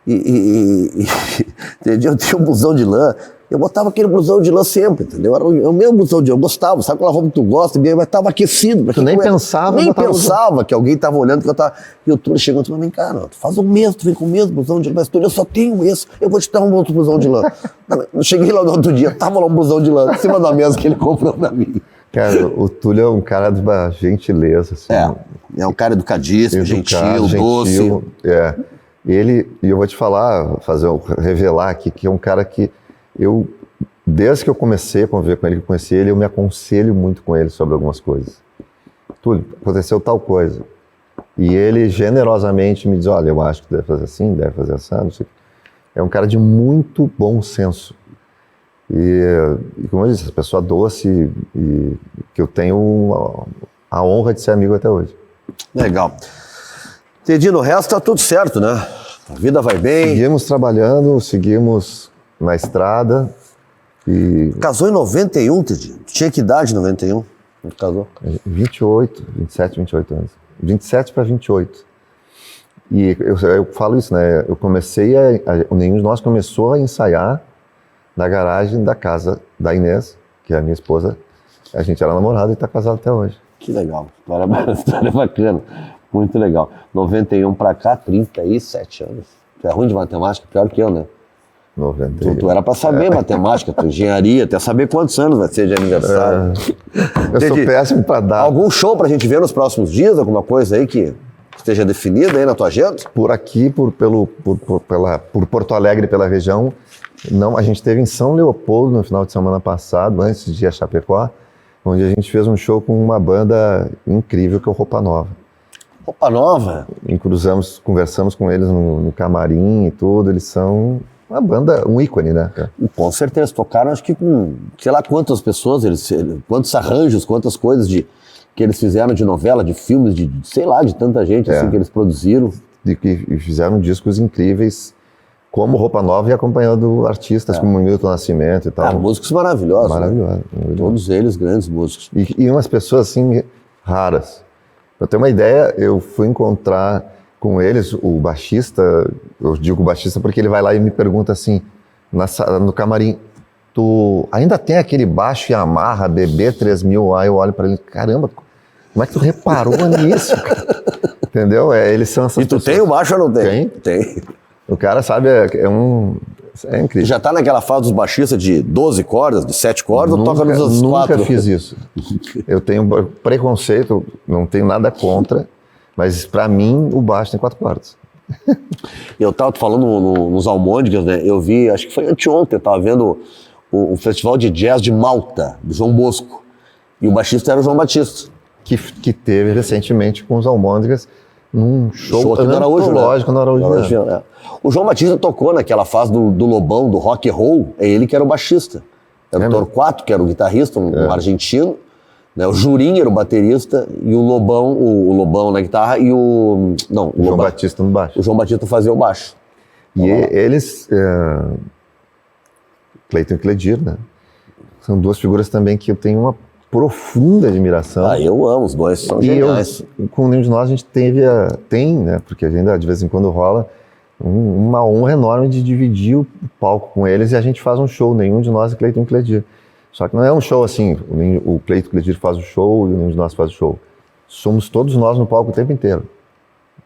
Entendi? Eu tinha um blusão de lã. Eu botava aquele blusão de lã sempre, entendeu? Era o meu blusão de lã. Eu gostava, sabe aquela roupa que tu gosta, mas estava aquecido. Tu nem pensava. Nem pensava que alguém estava olhando, que eu estava... E o Túlio chegou e falou, vem cá, tu faz o mesmo, tu vem com o mesmo blusão de lã. Mas Túlio, eu só tenho esse, eu vou te dar um outro blusão de lã. Eu cheguei lá no outro dia, tava lá um blusão de lã, em cima da mesa que ele comprou pra mim. Cara, o Túlio é um cara de uma gentileza, assim. É um cara educadíssimo, gentil, doce. E eu vou te falar, revelar aqui, que é um cara que desde que eu comecei a conviver com ele, que eu conheci ele, eu me aconselho muito com ele sobre algumas coisas. Túlio, aconteceu tal coisa. E ele generosamente me diz, olha, eu acho que deve fazer assim, deve fazer assim, não sei o quê. É um cara de muito bom senso. E como eu disse, essa pessoa doce e que eu tenho a honra de ser amigo até hoje. Legal. Entendi, no resto tá tudo certo, né? A vida vai bem. Seguimos trabalhando, seguimos na estrada e... Casou em 91, Teddy? Tinha que idade em 91? Casou? 27, 28 anos. 27 para 28. E eu falo isso, né? Eu comecei nenhum de nós começou a ensaiar na garagem da casa da Inês, que é a minha esposa. A gente era namorado e está casado até hoje. Que legal. História bacana. Muito legal. 91 para cá, 37 anos. Tu é ruim de matemática, pior que eu, né? 91. Tu era para saber matemática, tu engenharia, até saber quantos anos vai ser de aniversário. Eu sou péssimo para dar. Algum show pra gente ver nos próximos dias? Alguma coisa aí que esteja definida aí na tua agenda? Por aqui, por Porto Alegre, pela região, não. A gente esteve em São Leopoldo no final de semana passado, antes de ir a Chapecó, onde a gente fez um show com uma banda incrível que é o Roupa Nova. Roupa Nova? Conversamos com eles no camarim e tudo, eles são uma banda, um ícone, né? Com certeza, tocaram acho que com, sei lá quantas pessoas, quantos arranjos, quantas coisas que eles fizeram de novela, de filmes, de sei lá, de tanta gente assim que eles produziram. E fizeram discos incríveis, como Roupa Nova e acompanhando artistas como Milton Nascimento e tal. Músicos maravilhosos. Maravilhosos. Né? Todos eles grandes músicos. E umas pessoas assim, raras. Pra ter uma ideia, eu fui encontrar com eles o baixista, eu digo baixista porque ele vai lá e me pergunta assim, no camarim, tu ainda tem aquele baixo Yamaha BB3000? Aí eu olho pra ele, caramba, como é que tu reparou nisso, cara? Entendeu? Eles são essas pessoas. E tu tem o baixo ou não tem? Tem. O cara, sabe, é incrível. Já tá naquela fase dos baixistas de 12 cordas, de 7 cordas, ou toca nos 4? Nunca fiz isso. Eu tenho preconceito, não tenho nada contra, Mas para mim, o baixo tem 4 quartos. Eu tava falando nos Almôndegas, né? Eu vi, acho que foi anteontem, eu tava vendo o Festival de Jazz de Malta, do João Bosco. E o baixista era o João Batista. Que teve recentemente com os Almôndegas num show aqui no Araújo, antológico no Araújo. É. O João Batista tocou naquela fase do Lobão, do rock and roll, é ele que era o baixista. Era o Torquato, que era o guitarrista, um argentino, né? O Jurinho era o baterista e o Lobão na guitarra e o João Batista no baixo. O João Batista fazia o baixo. E eles, Cleiton e Cledir, né? São 2 figuras também que eu tenho uma profunda admiração. Eu amo, os dois são geniais. Com nenhum de nós a gente tem, né? Porque ainda de vez em quando rola uma honra enorme de dividir o palco com eles e a gente faz um show, nenhum de nós é Cleiton e Cledir. Só que não é um show assim, o Cleiton e Cledir faz o show e nenhum de nós faz o show. Somos todos nós no palco o tempo inteiro.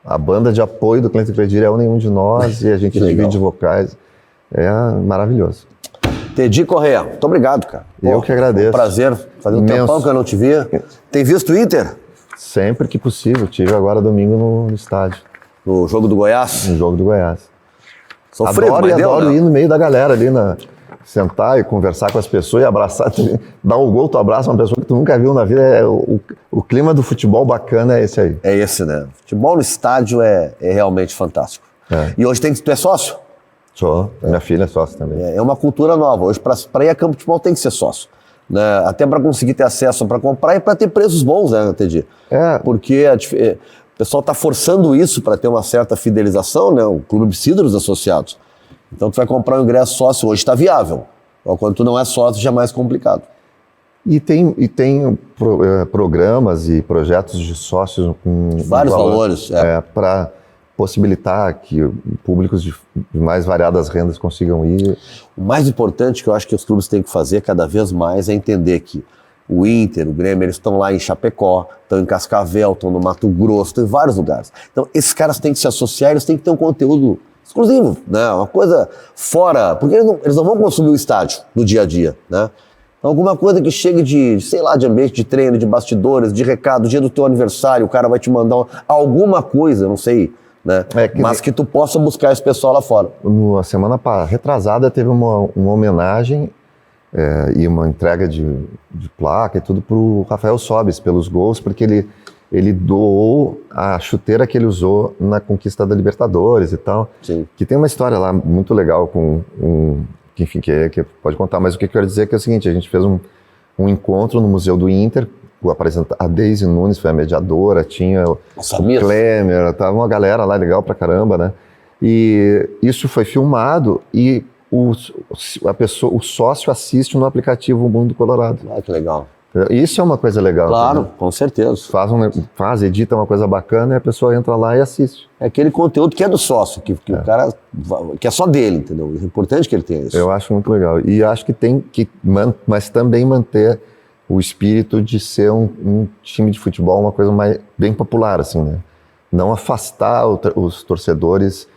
A banda de apoio do Cleiton e Cledir é o nenhum de nós e a gente divide vocais. É maravilhoso. Tedi Correia, muito obrigado, cara. Eu que agradeço. Foi um prazer, fazia um tempão que eu não te via. Tem visto o Inter? Sempre que possível, tive agora domingo no estádio. No jogo do Goiás? No jogo do Goiás. Sofrido, adoro ir no meio da galera ali, sentar e conversar com as pessoas e abraçar, dar um gol, tu abraça uma pessoa que tu nunca viu na vida, o clima do futebol bacana é esse aí. É esse, né? Futebol no estádio é realmente fantástico. E hoje tu é sócio? Sou, minha filha é sócio também. É uma cultura nova, hoje para ir a campo de futebol tem que ser sócio. Né? Até para conseguir ter acesso para comprar e para ter preços bons, né, Tedi? Porque o pessoal está forçando isso para ter uma certa fidelização, né? O clube precisa dos associados. Então tu vai comprar um ingresso sócio, hoje está viável. Quando tu não é sócio, já é mais complicado. E tem programas e projetos de sócios com vários valores. Para possibilitar que públicos de mais variadas rendas consigam ir. O mais importante que eu acho que os clubes têm que fazer cada vez mais é entender que o Inter, o Grêmio, eles estão lá em Chapecó, estão em Cascavel, estão no Mato Grosso, estão em vários lugares. Então esses caras têm que se associar, eles têm que ter um conteúdo exclusivo, né? Uma coisa fora, porque eles não vão consumir o estádio no dia a dia, né? Então, alguma coisa que chegue de, sei lá, de ambiente de treino, de bastidores, de recado, dia do teu aniversário, o cara vai te mandar alguma coisa, não sei, né? Mas que tu possa buscar esse pessoal lá fora. Na semana retrasada teve uma homenagem e uma entrega de placa e tudo pro Rafael Sobis, pelos gols, porque ele doou a chuteira que ele usou na conquista da Libertadores e tal. Sim. Que tem uma história lá muito legal com enfim, que pode contar, mas o que eu quero dizer é que é o seguinte, a gente fez um encontro no Museu do Inter, a Deise Nunes foi a mediadora, tinha o Klemer, tava uma galera lá legal pra caramba, né? E isso foi filmado e o sócio assiste no aplicativo Mundo Colorado. Que legal. Isso é uma coisa legal. Claro, com certeza. Edita uma coisa bacana e a pessoa entra lá e assiste. É aquele conteúdo que é do sócio, que o cara, que é só dele, entendeu? É importante que ele tenha isso. Eu acho muito legal. E acho que tem que, mas também manter o espírito de ser um time de futebol uma coisa bem popular, assim, né? Não afastar os torcedores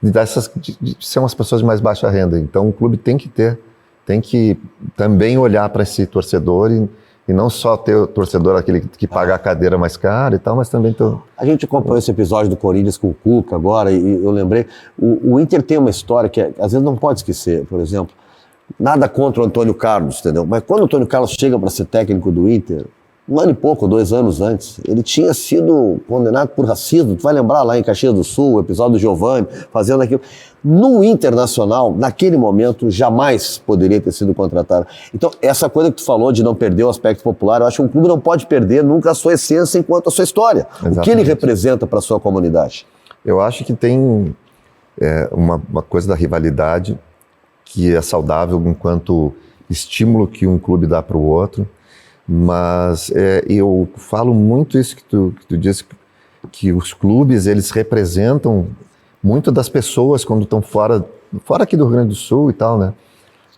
de ser umas pessoas de mais baixa renda. Então o clube tem que também olhar para esse torcedor e não só ter o torcedor aquele que paga a cadeira mais cara e tal, mas também... A gente acompanhou esse episódio do Corinthians com o Cuca agora e eu lembrei, o Inter tem uma história que às vezes não pode esquecer, por exemplo, nada contra o Antônio Carlos, entendeu? Mas quando o Antônio Carlos chega para ser técnico do Inter, 1 ano e pouco, 2 anos antes, ele tinha sido condenado por racismo. Tu vai lembrar lá em Caxias do Sul, o episódio do Giovani, fazendo aquilo. No Internacional, naquele momento, jamais poderia ter sido contratado. Então, essa coisa que tu falou de não perder o aspecto popular, eu acho que um clube não pode perder nunca a sua essência enquanto a sua história. Exatamente. O que ele representa para a sua comunidade. Eu acho que tem uma coisa da rivalidade que é saudável enquanto estímulo que um clube dá para o outro. Mas eu falo muito isso que tu disse, que os clubes, eles representam muito das pessoas quando estão fora aqui do Rio Grande do Sul e tal, né?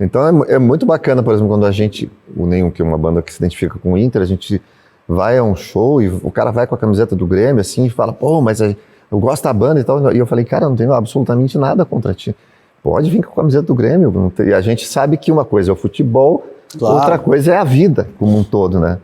Então é muito bacana, por exemplo, quando a gente, o Nenhum, que é uma banda que se identifica com o Inter, a gente vai a um show e o cara vai com a camiseta do Grêmio, assim, e fala, pô, mas eu gosto da banda e tal. E eu falei, cara, não tenho absolutamente nada contra ti. Pode vir com a camiseta do Grêmio. E a gente sabe que uma coisa é o futebol, claro. Outra coisa é a vida como um todo, né?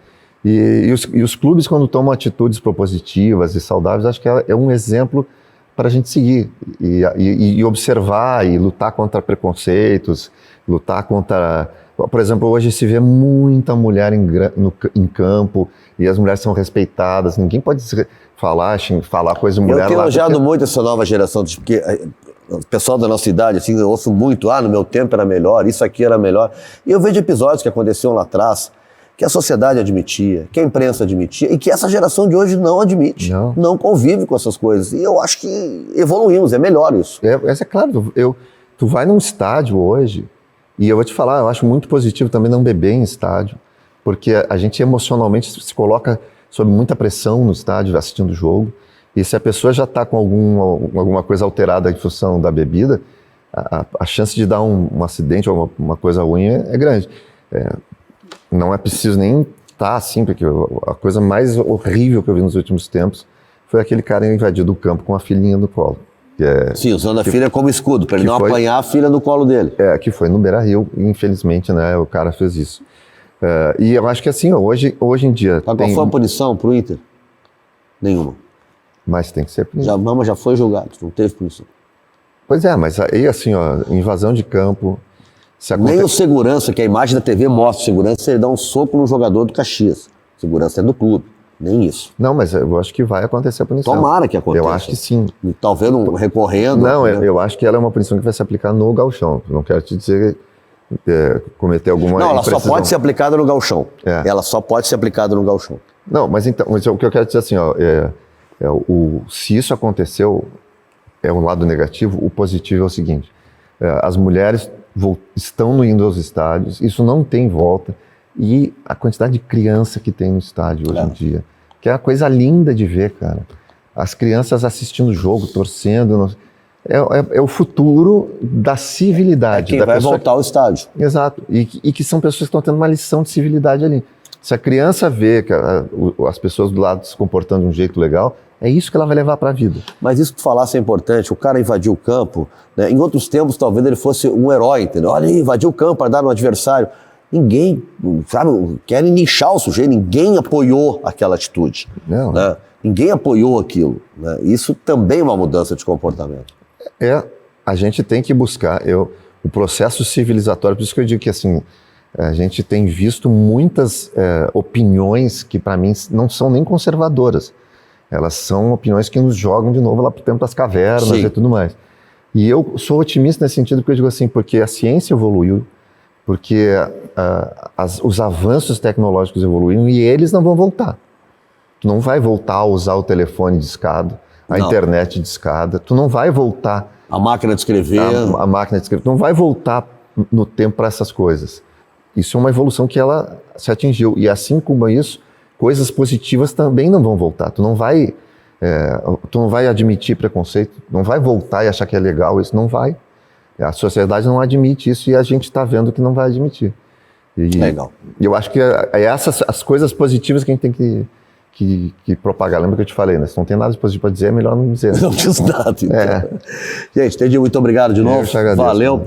E os clubes, quando tomam atitudes propositivas e saudáveis, acho que é um exemplo para a gente seguir e observar e lutar contra preconceitos, lutar contra... Por exemplo, hoje se vê muita mulher em campo e as mulheres são respeitadas, ninguém pode falar coisa de mulher lá. Eu tenho elogiado muito essa nova geração, porque o pessoal da nossa idade, assim, eu ouço muito, no meu tempo era melhor, isso aqui era melhor. E eu vejo episódios que aconteciam lá atrás, que a sociedade admitia, que a imprensa admitia, e que essa geração de hoje não admite, não convive com essas coisas. E eu acho que evoluímos, é melhor isso. É claro, tu vai num estádio hoje, e eu vou te falar, eu acho muito positivo também não beber em estádio, porque a gente emocionalmente se coloca sob muita pressão no estádio, assistindo o jogo, e se a pessoa já está com alguma coisa alterada em função da bebida, a chance de dar um acidente ou uma coisa ruim é grande. Não é preciso nem estar assim, porque a coisa mais horrível que eu vi nos últimos tempos foi aquele cara invadido o campo com a filhinha no colo. Sim, usando a filha como escudo, para ele não apanhar a filha no colo dele. Que foi no Beira-Rio, infelizmente, né, o cara fez isso. E eu acho que assim, hoje em dia... Qual foi a punição pro Inter? Nenhuma. Mas tem que ser punição. Mama já foi julgado, não teve punição. Pois mas aí assim, invasão de campo... Nem o segurança, que a imagem da TV mostra o segurança, ele dá um soco no jogador do Caxias. Segurança é do clube, nem isso. Não, mas eu acho que vai acontecer a punição. Tomara que aconteça. Eu acho que sim. Talvez não recorrendo. Não, eu acho que ela é uma punição que vai se aplicar no gauchão. Não quero te dizer cometer alguma Não, ela imprecisão. só pode ser aplicada no gauchão. Ela só pode ser aplicada no gauchão. Não, mas o que eu quero dizer assim, se isso aconteceu, é um lado negativo, o positivo é o seguinte, as mulheres estão indo aos estádios, isso não tem volta, e a quantidade de criança que tem no estádio hoje em dia, que é uma coisa linda de ver, cara. As crianças assistindo o jogo, torcendo, é o futuro da civilidade. Quem vai voltar ao estádio. Exato, e que são pessoas que estão tendo uma lição de civilidade ali. Se a criança vê que as pessoas do lado se comportando de um jeito legal, é isso que ela vai levar para a vida. Mas isso que tu falasse é importante, o cara invadiu o campo, né? Em outros tempos talvez ele fosse um herói, entendeu? Olha aí, invadiu o campo para dar no adversário. Ninguém, sabe, querem linchar o sujeito, ninguém apoiou aquela atitude. Não. Né? Ninguém apoiou aquilo. Né? Isso também é uma mudança de comportamento. A gente tem que buscar o processo civilizatório, por isso que eu digo que assim, a gente tem visto muitas opiniões que para mim não são nem conservadoras. Elas são opiniões que nos jogam de novo lá para o tempo das cavernas e tudo mais. E eu sou otimista nesse sentido, porque eu digo assim, porque a ciência evoluiu, porque os avanços tecnológicos evoluíram e eles não vão voltar. Tu não vai voltar a usar o telefone discado, a internet discada, tu não vai voltar... A máquina de escrever. A máquina de escrever, tu não vai voltar no tempo para essas coisas. Isso é uma evolução que ela se atingiu. E assim como isso, coisas positivas também não vão voltar. Tu não vai admitir preconceito, não vai voltar e achar que é legal, isso não vai. A sociedade não admite isso e a gente está vendo que não vai admitir. Legal. E eu acho que essas as coisas positivas que a gente tem que propagar. Lembra que eu te falei, né? Se não tem nada de positivo para dizer, é melhor não dizer. Não diz nada, então. Gente, Tedi, muito obrigado de novo. Eu te agradeço. Valeu.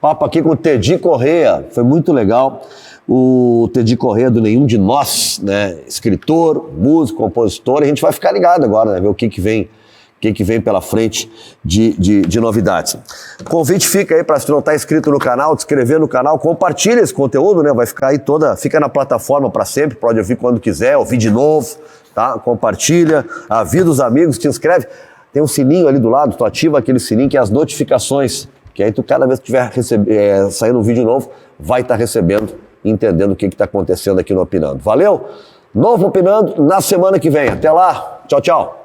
Papo aqui com o Tedi Corrêa, foi muito legal. O Tedi Corrêa do Nenhum de Nós, né? Escritor, músico, compositor. A gente vai ficar ligado agora, né? Ver o que vem pela frente de novidades. O convite fica aí para se não estar inscrito no canal, te inscrever no canal, compartilha esse conteúdo, né? Vai ficar aí fica na plataforma para sempre, pode ouvir quando quiser, ouvir de novo, tá? Compartilha, avisa os amigos, te inscreve. Tem um sininho ali do lado, tu ativa aquele sininho que é as notificações, que aí tu cada vez que tiver saindo um vídeo novo, vai estar recebendo, entendendo o que está acontecendo aqui no Opinando. Valeu? Novo Opinando na semana que vem. Até lá. Tchau, tchau.